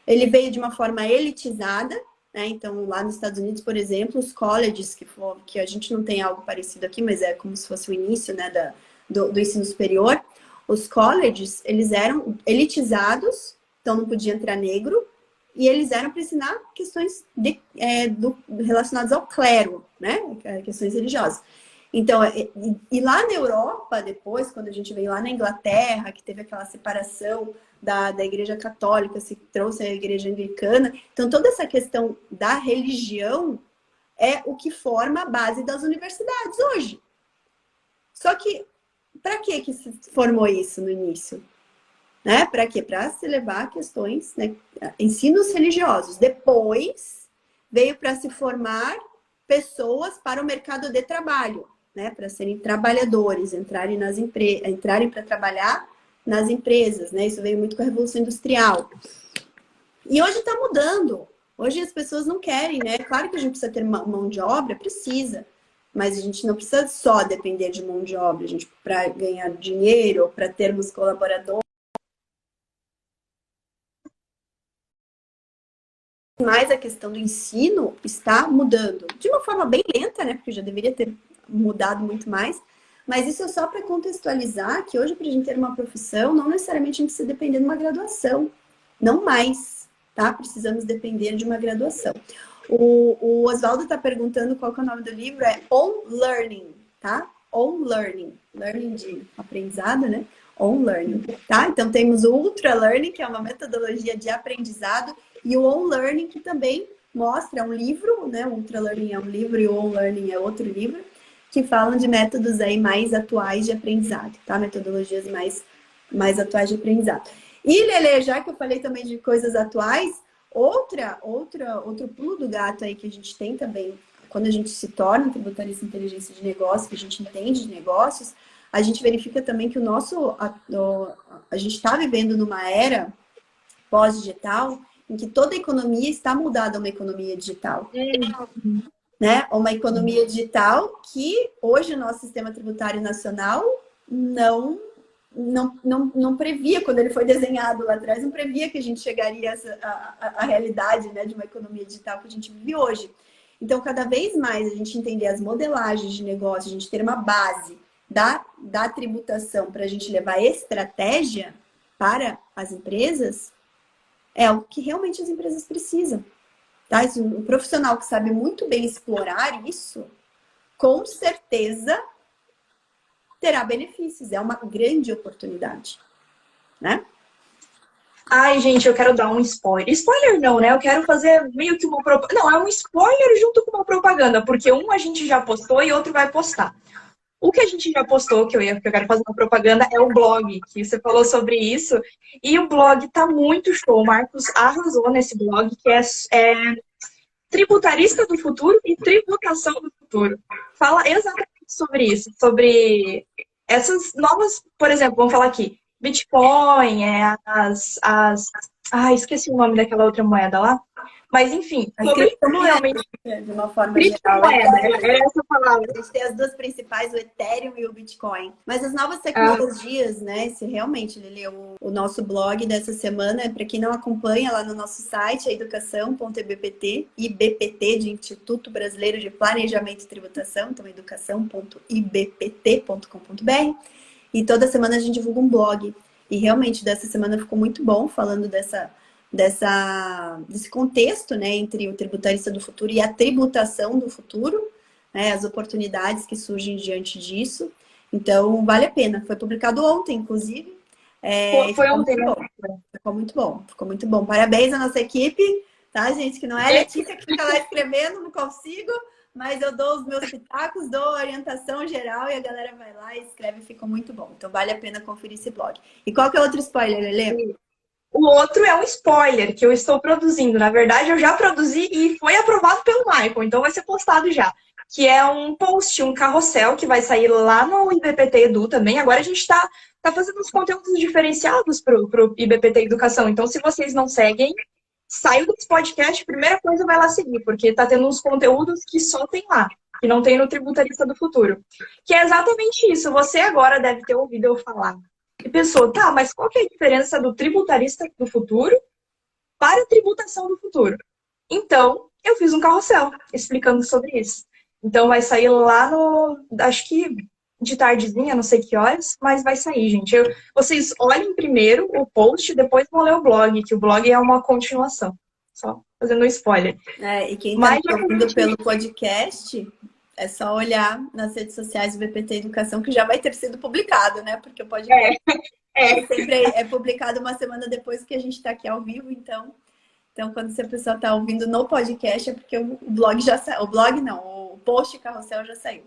Ele veio de uma forma elitizada, né? Então, lá nos Estados Unidos, por exemplo, os colleges, que a gente não tem algo parecido aqui, mas é como se fosse o início, né, do ensino superior. Os colleges, eles eram elitizados, então não podia entrar negro, e eles eram para ensinar questões relacionadas ao clero, né, questões religiosas. Então, e lá na Europa, depois, quando a gente veio lá na Inglaterra, que teve aquela separação da Igreja Católica, se trouxe a Igreja Anglicana, então toda essa questão da religião é o que forma a base das universidades hoje. Só que, para que se formou isso no início? Né? Para quê? Para se levar questões, né? Ensinos religiosos. Depois, veio para se formar pessoas para o mercado de trabalho. Né, para serem trabalhadores, entrarem para trabalhar nas empresas, né? Isso veio muito com a Revolução Industrial. E hoje está mudando. Hoje as pessoas não querem, né? Claro que a gente precisa ter mão de obra, precisa. Mas a gente não precisa só depender de mão de obra. A gente, para ganhar dinheiro, para termos colaboradores. Mas a questão do ensino está mudando. De uma forma bem lenta, né? Porque já deveria ter mudado muito mais, Mas isso é só para contextualizar que hoje, para a gente ter uma profissão, não necessariamente a gente precisa depender de uma graduação. Não mais, tá? Precisamos depender de uma graduação. O Oswaldo está perguntando qual que é o nome do livro. É On Learning, tá? On Learning. Learning de aprendizado, né? On Learning, tá? Então, temos o Ultra Learning, que é uma metodologia de aprendizado, e o On Learning, que também mostra um livro, né? O Ultra Learning é um livro e o On Learning é outro livro, que falam de métodos aí mais atuais de aprendizado, tá? Metodologias mais atuais de aprendizado. E, Lelê, já que eu falei também de coisas atuais, outro pulo do gato aí que a gente tem também, quando a gente se torna tributarista em inteligência de negócio, que a gente entende de negócios, a gente verifica também que a gente está vivendo numa era pós-digital em que toda a economia está mudada a uma economia digital. Né? Uma economia digital que hoje o nosso sistema tributário nacional não previa, quando ele foi desenhado lá atrás, não previa que a gente chegaria à realidade, né, de uma economia digital que a gente vive hoje. Então, cada vez mais a gente entender as modelagens de negócio, a gente ter uma base da tributação para a gente levar estratégia para as empresas, é o que realmente as empresas precisam. Tá? Um profissional que sabe muito bem explorar isso, com certeza terá benefícios. É uma grande oportunidade, né? Ai, gente, eu quero dar um spoiler. Spoiler não, né? Eu quero fazer meio que uma propaganda. Não, é um spoiler junto com uma propaganda, porque um a gente já postou e outro vai postar. O que a gente já postou, que eu quero fazer uma propaganda, é o blog, que você falou sobre isso. E o blog tá muito show. O Marcos arrasou nesse blog, que é Tributarista do Futuro e Tributação do Futuro. Fala exatamente sobre isso, sobre essas novas, por exemplo, vamos falar aqui, Bitcoin, esqueci o nome daquela outra moeda lá. Mas, enfim, sobre como realmente... De uma forma geral. É essa palavra. A gente tem as duas principais, o Ethereum e o Bitcoin. Mas as novas tecnologias, né? Se realmente, Lili, o nosso blog dessa semana, para quem não acompanha lá no nosso site, é educação.ibpt, IBPT, de Instituto Brasileiro de Planejamento e Tributação, então educação.ibpt.com.br. E toda semana a gente divulga um blog. E realmente, dessa semana ficou muito bom, falando desse contexto, né, entre o tributarista do futuro e a tributação do futuro, né, as oportunidades que surgem diante disso. Então, vale a pena. Foi publicado ontem, inclusive. Foi ontem, né? Ficou muito bom. Parabéns à nossa equipe, tá, gente? Que não é a Letícia que fica lá escrevendo, não consigo, mas eu dou os meus pitacos, dou a orientação geral e a galera vai lá e escreve, ficou muito bom. Então, vale a pena conferir esse blog. E qual que é outro spoiler, Lelê? O outro é um spoiler que eu estou produzindo. Na verdade, eu já produzi e foi aprovado pelo Michael, então vai ser postado já. Que é um post, um carrossel que vai sair lá no IBPT Edu também. Agora a gente está fazendo uns conteúdos diferenciados para o IBPT Educação. Então, se vocês não seguem, saiu desse podcast, primeira coisa vai lá seguir, porque está tendo uns conteúdos que só tem lá, que não tem no Tributarista do Futuro. Que é exatamente isso. Você agora deve ter ouvido eu falar. E pensou, tá, mas qual que é a diferença do tributarista do futuro para a tributação do futuro? Então, eu fiz um carrossel explicando sobre isso. Então, vai sair lá acho que de tardezinha, não sei que horas, mas vai sair, gente. Vocês olhem primeiro o post, depois vão ler o blog, que o blog é uma continuação. Só fazendo um spoiler. E quem está ouvindo pelo podcast... É só olhar nas redes sociais do BPT Educação, que já vai ter sido publicado, né? Porque o podcast sempre é publicado uma semana depois que a gente está aqui ao vivo. Então, quando a pessoa está ouvindo no podcast, é porque o blog já saiu. O blog não, o post carrossel já saiu.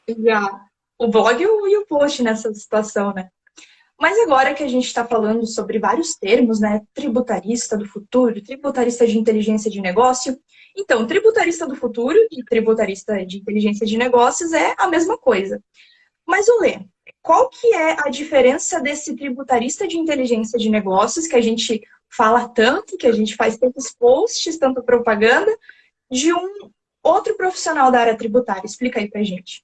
Já. O blog e o post nessa situação, né? Mas agora que a gente está falando sobre vários termos, né? Tributarista do futuro, tributarista de inteligência de negócio. Então, tributarista do futuro e tributarista de inteligência de negócios é a mesma coisa. Mas, Lê, qual que é a diferença desse tributarista de inteligência de negócios, que a gente fala tanto, que a gente faz tantos posts, tanta propaganda, de um outro profissional da área tributária? Explica aí pra gente.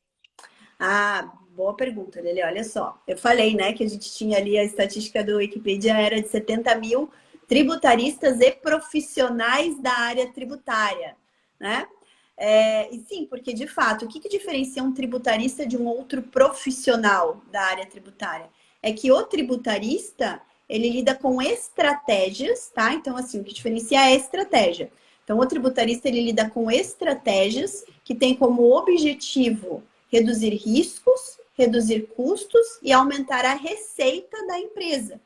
Boa pergunta, Lelê. Olha só, eu falei, né, que a gente tinha ali a estatística do Wikipedia, era de 70 mil tributaristas e profissionais da área tributária, né? E sim, porque de fato, o que diferencia um tributarista de um outro profissional da área tributária? É que o tributarista, ele lida com estratégias, tá? Então, assim, o que diferencia é a estratégia. Então, o tributarista, ele lida com estratégias que têm como objetivo reduzir riscos, reduzir custos e aumentar a receita da empresa.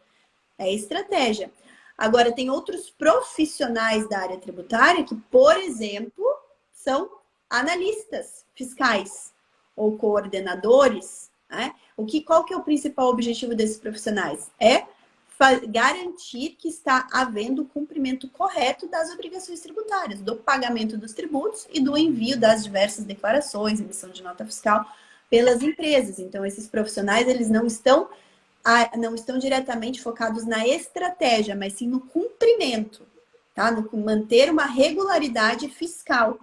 É estratégia. Agora, tem outros profissionais da área tributária que, por exemplo, são analistas fiscais ou coordenadores, né? Qual que é o principal objetivo desses profissionais? É garantir que está havendo o cumprimento correto das obrigações tributárias, do pagamento dos tributos e do envio das diversas declarações, emissão de nota fiscal pelas empresas. Então, esses profissionais, eles não estão diretamente focados na estratégia, mas sim no cumprimento, tá? No manter uma regularidade fiscal.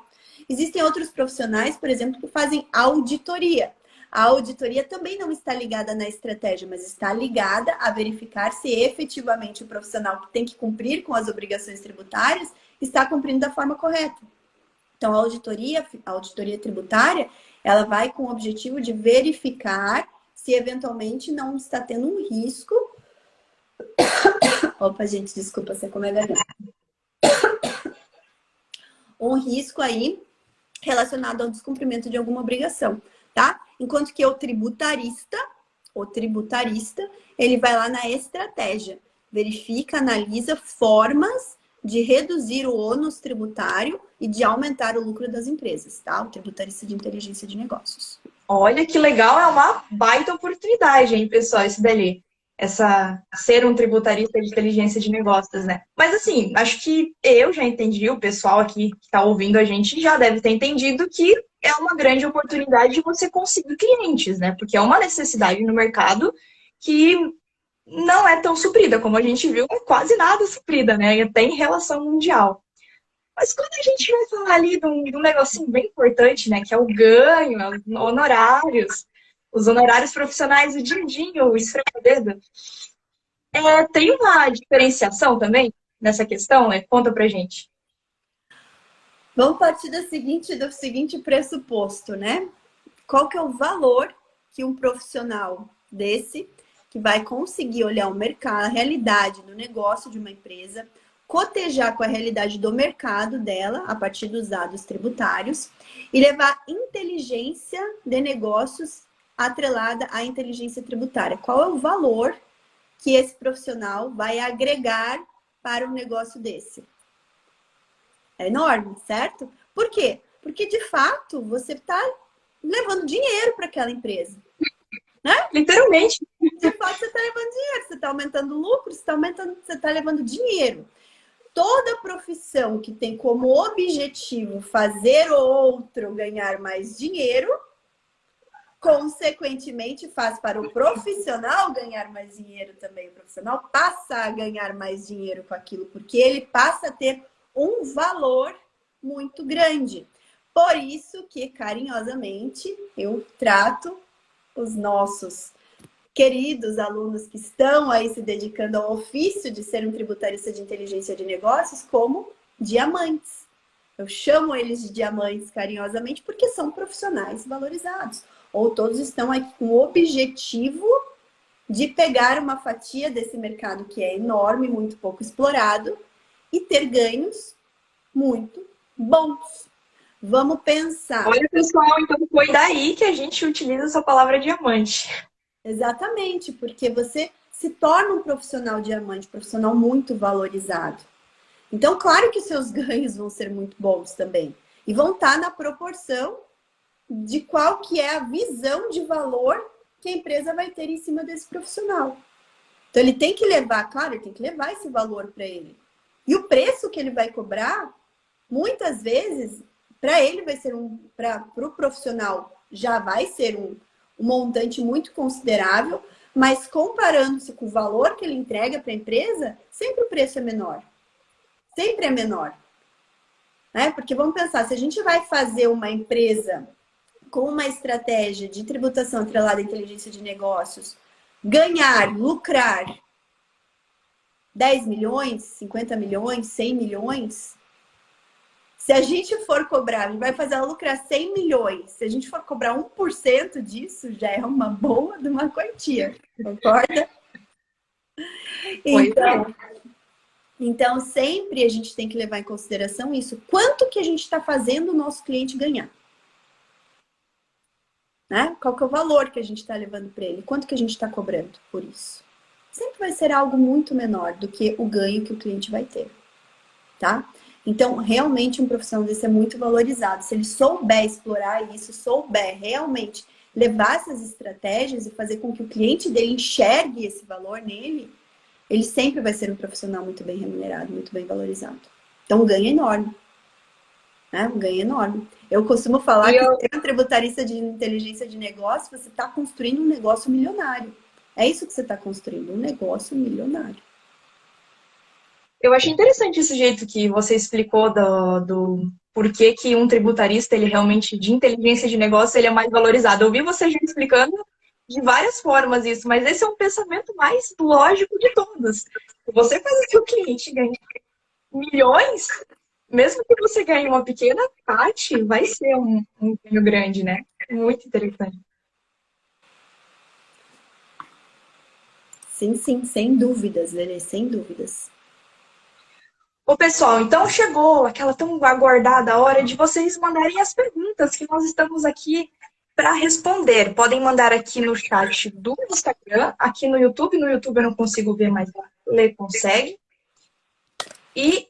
Existem outros profissionais, por exemplo, que fazem auditoria. A auditoria também não está ligada na estratégia, mas está ligada a verificar se efetivamente o profissional que tem que cumprir com as obrigações tributárias está cumprindo da forma correta. Então, a auditoria tributária, ela vai com o objetivo de verificar se eventualmente não está tendo um risco. Opa, gente, desculpa, secou minha garganta. Um risco aí relacionado ao descumprimento de alguma obrigação, tá? Enquanto que o tributarista, ele vai lá na estratégia, verifica, analisa formas de reduzir o ônus tributário e de aumentar o lucro das empresas, tá? O tributarista de inteligência de negócios. Olha que legal, é uma baita oportunidade, hein, pessoal, isso dali. Ser um tributarista de inteligência de negócios, né? Mas assim, acho que eu já entendi, o pessoal aqui que está ouvindo a gente já deve ter entendido que é uma grande oportunidade de você conseguir clientes, né? Porque é uma necessidade no mercado que não é tão suprida, como a gente viu, é quase nada suprida, né? Até em relação mundial. Mas quando a gente vai falar ali de um negocinho bem importante, né? Que é o ganho, honorários, os honorários profissionais, o din-din, o esfrega-dedo. Tem uma diferenciação também nessa questão, né? Conta pra gente. Vamos partir do seguinte pressuposto, né? Qual que é o valor que um profissional desse, que vai conseguir olhar o mercado, a realidade do negócio de uma empresa, cotejar com a realidade do mercado dela, a partir dos dados tributários, e levar inteligência de negócios atrelada à inteligência tributária. Qual é o valor que esse profissional vai agregar para um negócio desse? É enorme, certo? Por quê? Porque, de fato, você está levando dinheiro para aquela empresa. Né? Literalmente. De fato, você está levando dinheiro, você está aumentando o lucro, você está levando dinheiro. Toda profissão que tem como objetivo fazer outro ganhar mais dinheiro, consequentemente, faz para o profissional ganhar mais dinheiro também. O profissional passa a ganhar mais dinheiro com aquilo, porque ele passa a ter um valor muito grande. Por isso que, carinhosamente, eu trato os nossos queridos alunos que estão aí se dedicando ao ofício de ser um tributarista de inteligência de negócios como diamantes. Eu chamo eles de diamantes carinhosamente porque são profissionais valorizados. Ou todos estão aqui com o objetivo de pegar uma fatia desse mercado que é enorme, muito pouco explorado, e ter ganhos muito bons. Vamos pensar. Olha, pessoal, então foi daí que a gente utiliza essa palavra diamante. Exatamente, porque você se torna um profissional diamante, um profissional muito valorizado. Então, claro que seus ganhos vão ser muito bons também. E vão estar na proporção de qual que é a visão de valor que a empresa vai ter em cima desse profissional. Então, ele tem que levar, claro, ele tem que levar esse valor para ele. E o preço que ele vai cobrar, muitas vezes, para ele vai ser para o profissional, já vai ser um montante muito considerável, mas comparando-se com o valor que ele entrega para a empresa, sempre o preço é menor. Sempre é menor. Né? Porque vamos pensar, se a gente vai fazer uma empresa com uma estratégia de tributação atrelada à inteligência de negócios, ganhar, lucrar 10 milhões, 50 milhões, 100 milhões, Se a gente for cobrar, a gente vai fazer ela lucrar 100 milhões. Se a gente for cobrar 1% disso, já é uma boa de uma quantia. Concorda? Então, sempre a gente tem que levar em consideração isso. Quanto que a gente está fazendo o nosso cliente ganhar? Né? Qual que é o valor que a gente está levando para ele? Quanto que a gente está cobrando por isso? Sempre vai ser algo muito menor do que o ganho que o cliente vai ter, tá? Então, realmente, um profissional desse é muito valorizado. Se ele souber explorar isso, souber realmente levar essas estratégias e fazer com que o cliente dele enxergue esse valor nele, ele sempre vai ser um profissional muito bem remunerado, muito bem valorizado. Então, um ganho enorme. Né? Um ganho enorme. Eu costumo falar que ser um tributarista de inteligência de negócio, você está construindo um negócio milionário. É isso que você está construindo, um negócio milionário. Eu achei interessante esse jeito que você explicou do porquê que um tributarista, ele realmente, de inteligência de negócio, ele é mais valorizado. Eu vi você já explicando de várias formas isso, mas esse é um pensamento mais lógico de todos. Se você faz que o cliente ganhe milhões, mesmo que você ganhe uma pequena parte, vai ser um ganho grande, né? Muito interessante. Sim, sim, sem dúvidas, Lelê, sem dúvidas. Ô, pessoal, então chegou aquela tão aguardada hora de vocês mandarem as perguntas que nós estamos aqui para responder. Podem mandar aqui no chat do Instagram, aqui no YouTube. No YouTube eu não consigo ver, mas a Lê consegue. E,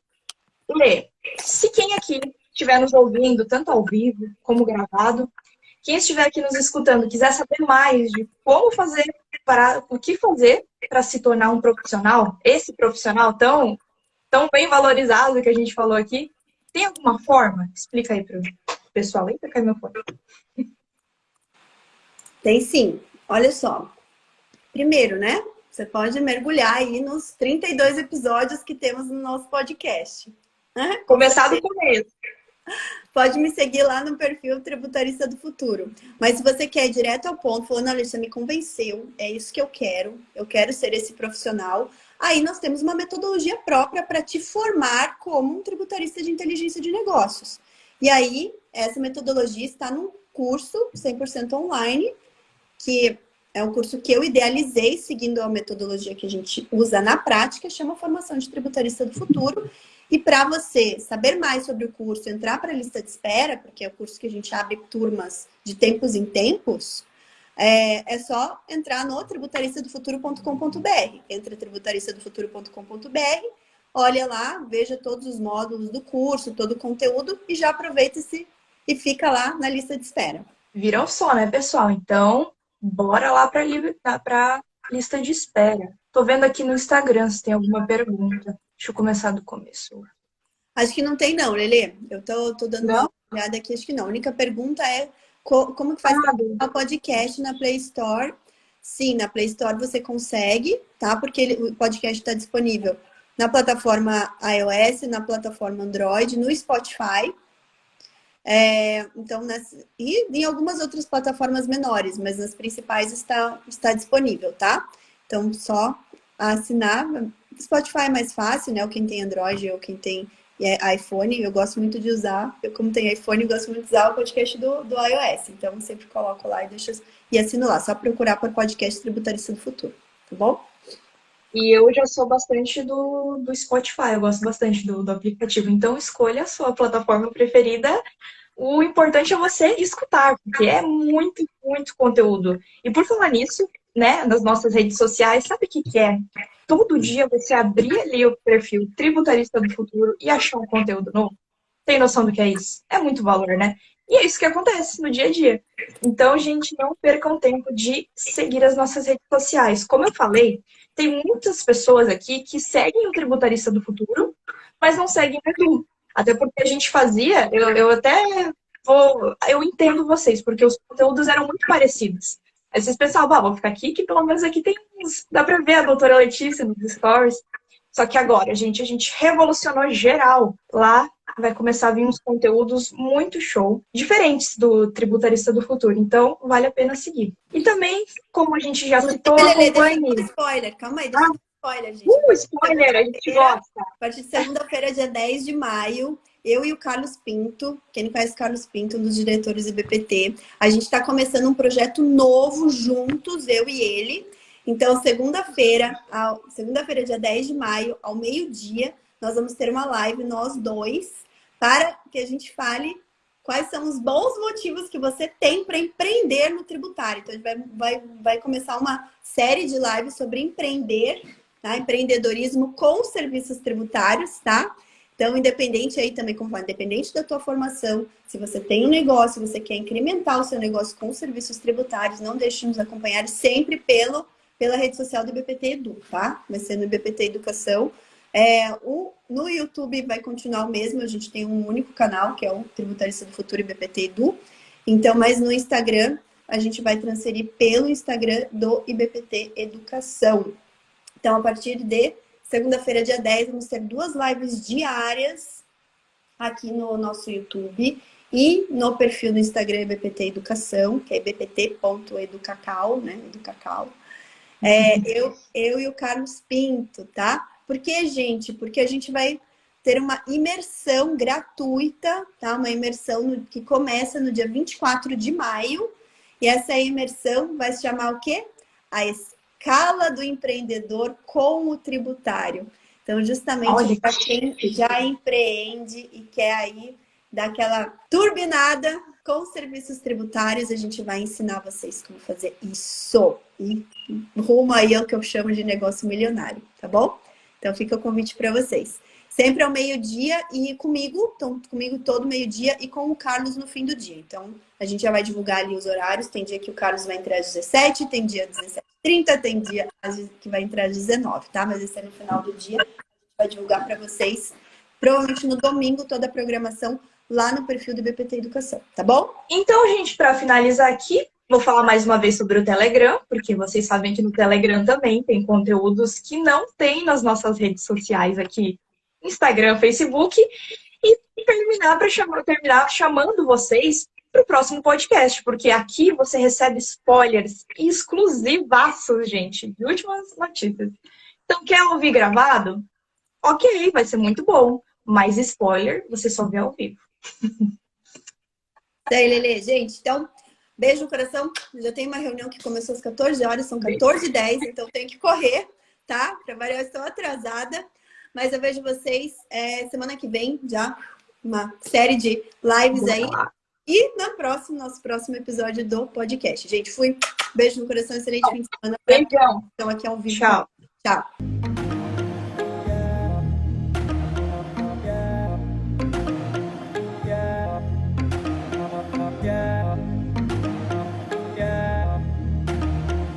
Lê, se quem aqui estiver nos ouvindo, tanto ao vivo como gravado, quem estiver aqui nos escutando, quiser saber mais de como fazer, o que fazer para se tornar um profissional, esse profissional tão bem valorizado que a gente falou aqui, tem alguma forma? Explica aí para o pessoal. Eita, caiu meu fone. Tem sim. Olha só. Primeiro, né? Você pode mergulhar aí nos 32 episódios que temos no nosso podcast. Né? Começar do começo. Pode me seguir lá no perfil Tributarista do Futuro. Mas se você quer ir direto ao ponto, falando, Alissa, me convenceu, é isso que eu quero ser esse profissional. Aí nós temos uma metodologia própria para te formar como um tributarista de inteligência de negócios. E aí, essa metodologia está num curso 100% online, que é um curso que eu idealizei seguindo a metodologia que a gente usa na prática, chama Formação de Tributarista do Futuro. E para você saber mais sobre o curso, entrar para a lista de espera, porque é o curso que a gente abre turmas de tempos em tempos, é só entrar no tributaristadofuturo.com.br. Entra tributaristadofuturo.com.br, olha lá, veja todos os módulos do curso, todo o conteúdo e já aproveita-se e fica lá na lista de espera. Viram só, né, pessoal? Então, bora lá para a lista de espera. Tô vendo aqui no Instagram se tem alguma pergunta. Deixa eu começar do começo. Acho que não tem não, Lelê. Eu tô dando uma olhada aqui, acho que não. A única pergunta é como que faz para o podcast na Play Store? Sim, na Play Store você consegue, tá? Porque o podcast está disponível na plataforma iOS, na plataforma Android, no Spotify. Então, e em algumas outras plataformas menores, mas nas principais está disponível, tá? Então, só assinar. Spotify é mais fácil, né? Ou quem tem Android ou quem tem iPhone, eu gosto muito de usar. Eu, como tenho iPhone, eu gosto muito de usar o podcast do iOS. Então, eu sempre coloco lá e assino lá. Só procurar por podcast Tributarista do Futuro, tá bom? E eu já sou bastante do Spotify, eu gosto bastante do aplicativo. Então, escolha a sua plataforma preferida. O importante é você escutar, porque é muito, muito conteúdo. E por falar nisso, né, nas nossas redes sociais, sabe o que é? Todo dia você abrir ali o perfil Tributarista do Futuro e achar um conteúdo novo. Tem noção do que é isso? É muito valor, né? E é isso que acontece no dia a dia. Então, gente, não percam tempo de seguir as nossas redes sociais. Como eu falei, tem muitas pessoas aqui que seguem o Tributarista do Futuro, mas não seguem o Edu. Até porque a gente fazia, eu entendo vocês, porque os conteúdos eram muito parecidos. Aí vocês pensavam, vou ficar aqui, que pelo menos aqui tem uns, dá pra ver a doutora Letícia nos stories. Só que agora, gente, a gente revolucionou geral. Lá vai começar a vir uns conteúdos muito show, diferentes do Tributarista do Futuro. Então, vale a pena seguir. E também, como a gente já citou, acompanhe... Deixa um spoiler, calma aí, spoiler, gente. Spoiler, a gente gosta. A partir de segunda-feira, dia 10 de maio, eu e o Carlos Pinto, quem não conhece o Carlos Pinto, um dos diretores do IBPT, a gente está começando um projeto novo juntos, eu e ele. Então, segunda-feira, dia 10 de maio, ao meio-dia, nós vamos ter uma live, nós dois, para que a gente fale quais são os bons motivos que você tem para empreender no tributário. Então, a gente vai começar uma série de lives sobre empreender, tá? Empreendedorismo com serviços tributários, tá? Então, independente aí também, como fala, independente da tua formação, se você tem um negócio, você quer incrementar o seu negócio com serviços tributários, não deixe de nos acompanhar sempre pela rede social do IBPT Edu, tá? Vai ser no IBPT Educação. No YouTube vai continuar o mesmo, a gente tem um único canal, que é o Tributarista do Futuro IBPT Edu. Então, mas no Instagram, a gente vai transferir pelo Instagram do IBPT Educação. Então, a partir de segunda-feira, dia 10, vamos ter 2 lives diárias aqui no nosso YouTube e no perfil do Instagram IBPT Educação, que é ibpt.educacau, né? Educacau. Eu e o Carlos Pinto, tá? Por que, gente? Porque a gente vai ter uma imersão gratuita, tá? Uma imersão que começa no dia 24 de maio. E essa imersão vai se chamar o quê? A escala do empreendedor com o tributário. Então, justamente para quem já empreende e quer aí dar aquela turbinada com serviços tributários, a gente vai ensinar vocês como fazer isso. E rumo aí ao que eu chamo de negócio milionário, tá bom? Então, fica o convite para vocês. Sempre ao meio-dia e comigo todo meio-dia e com o Carlos no fim do dia. Então, a gente já vai divulgar ali os horários. Tem dia que o Carlos vai entrar às 17, tem dia às 17h30, tem dia que vai entrar às 19, tá? Mas esse é no final do dia. A gente vai divulgar para vocês, provavelmente no domingo, toda a programação lá no perfil do IBPT Educação, tá bom? Então, gente, para finalizar aqui, vou falar mais uma vez sobre o Telegram, porque vocês sabem que no Telegram também tem conteúdos que não tem nas nossas redes sociais aqui, Instagram, Facebook, e terminar chamando vocês para o próximo podcast, porque aqui você recebe spoilers exclusivaços, gente, de últimas notícias. Então, quer ouvir gravado? Ok, vai ser muito bom, mas spoiler você só vê ao vivo. Daí, Lelê, gente, então, beijo no coração. Já tem uma reunião que começou às 14 horas, são 14h10, então tenho que correr, tá? Para variar, eu estou atrasada. Mas eu vejo vocês semana que vem, já uma série de lives aí. E nosso próximo episódio do podcast. Gente, fui. Beijo no coração, excelente fim de semana. Beijão. Então, aqui ao vivo. Tchau. Tchau.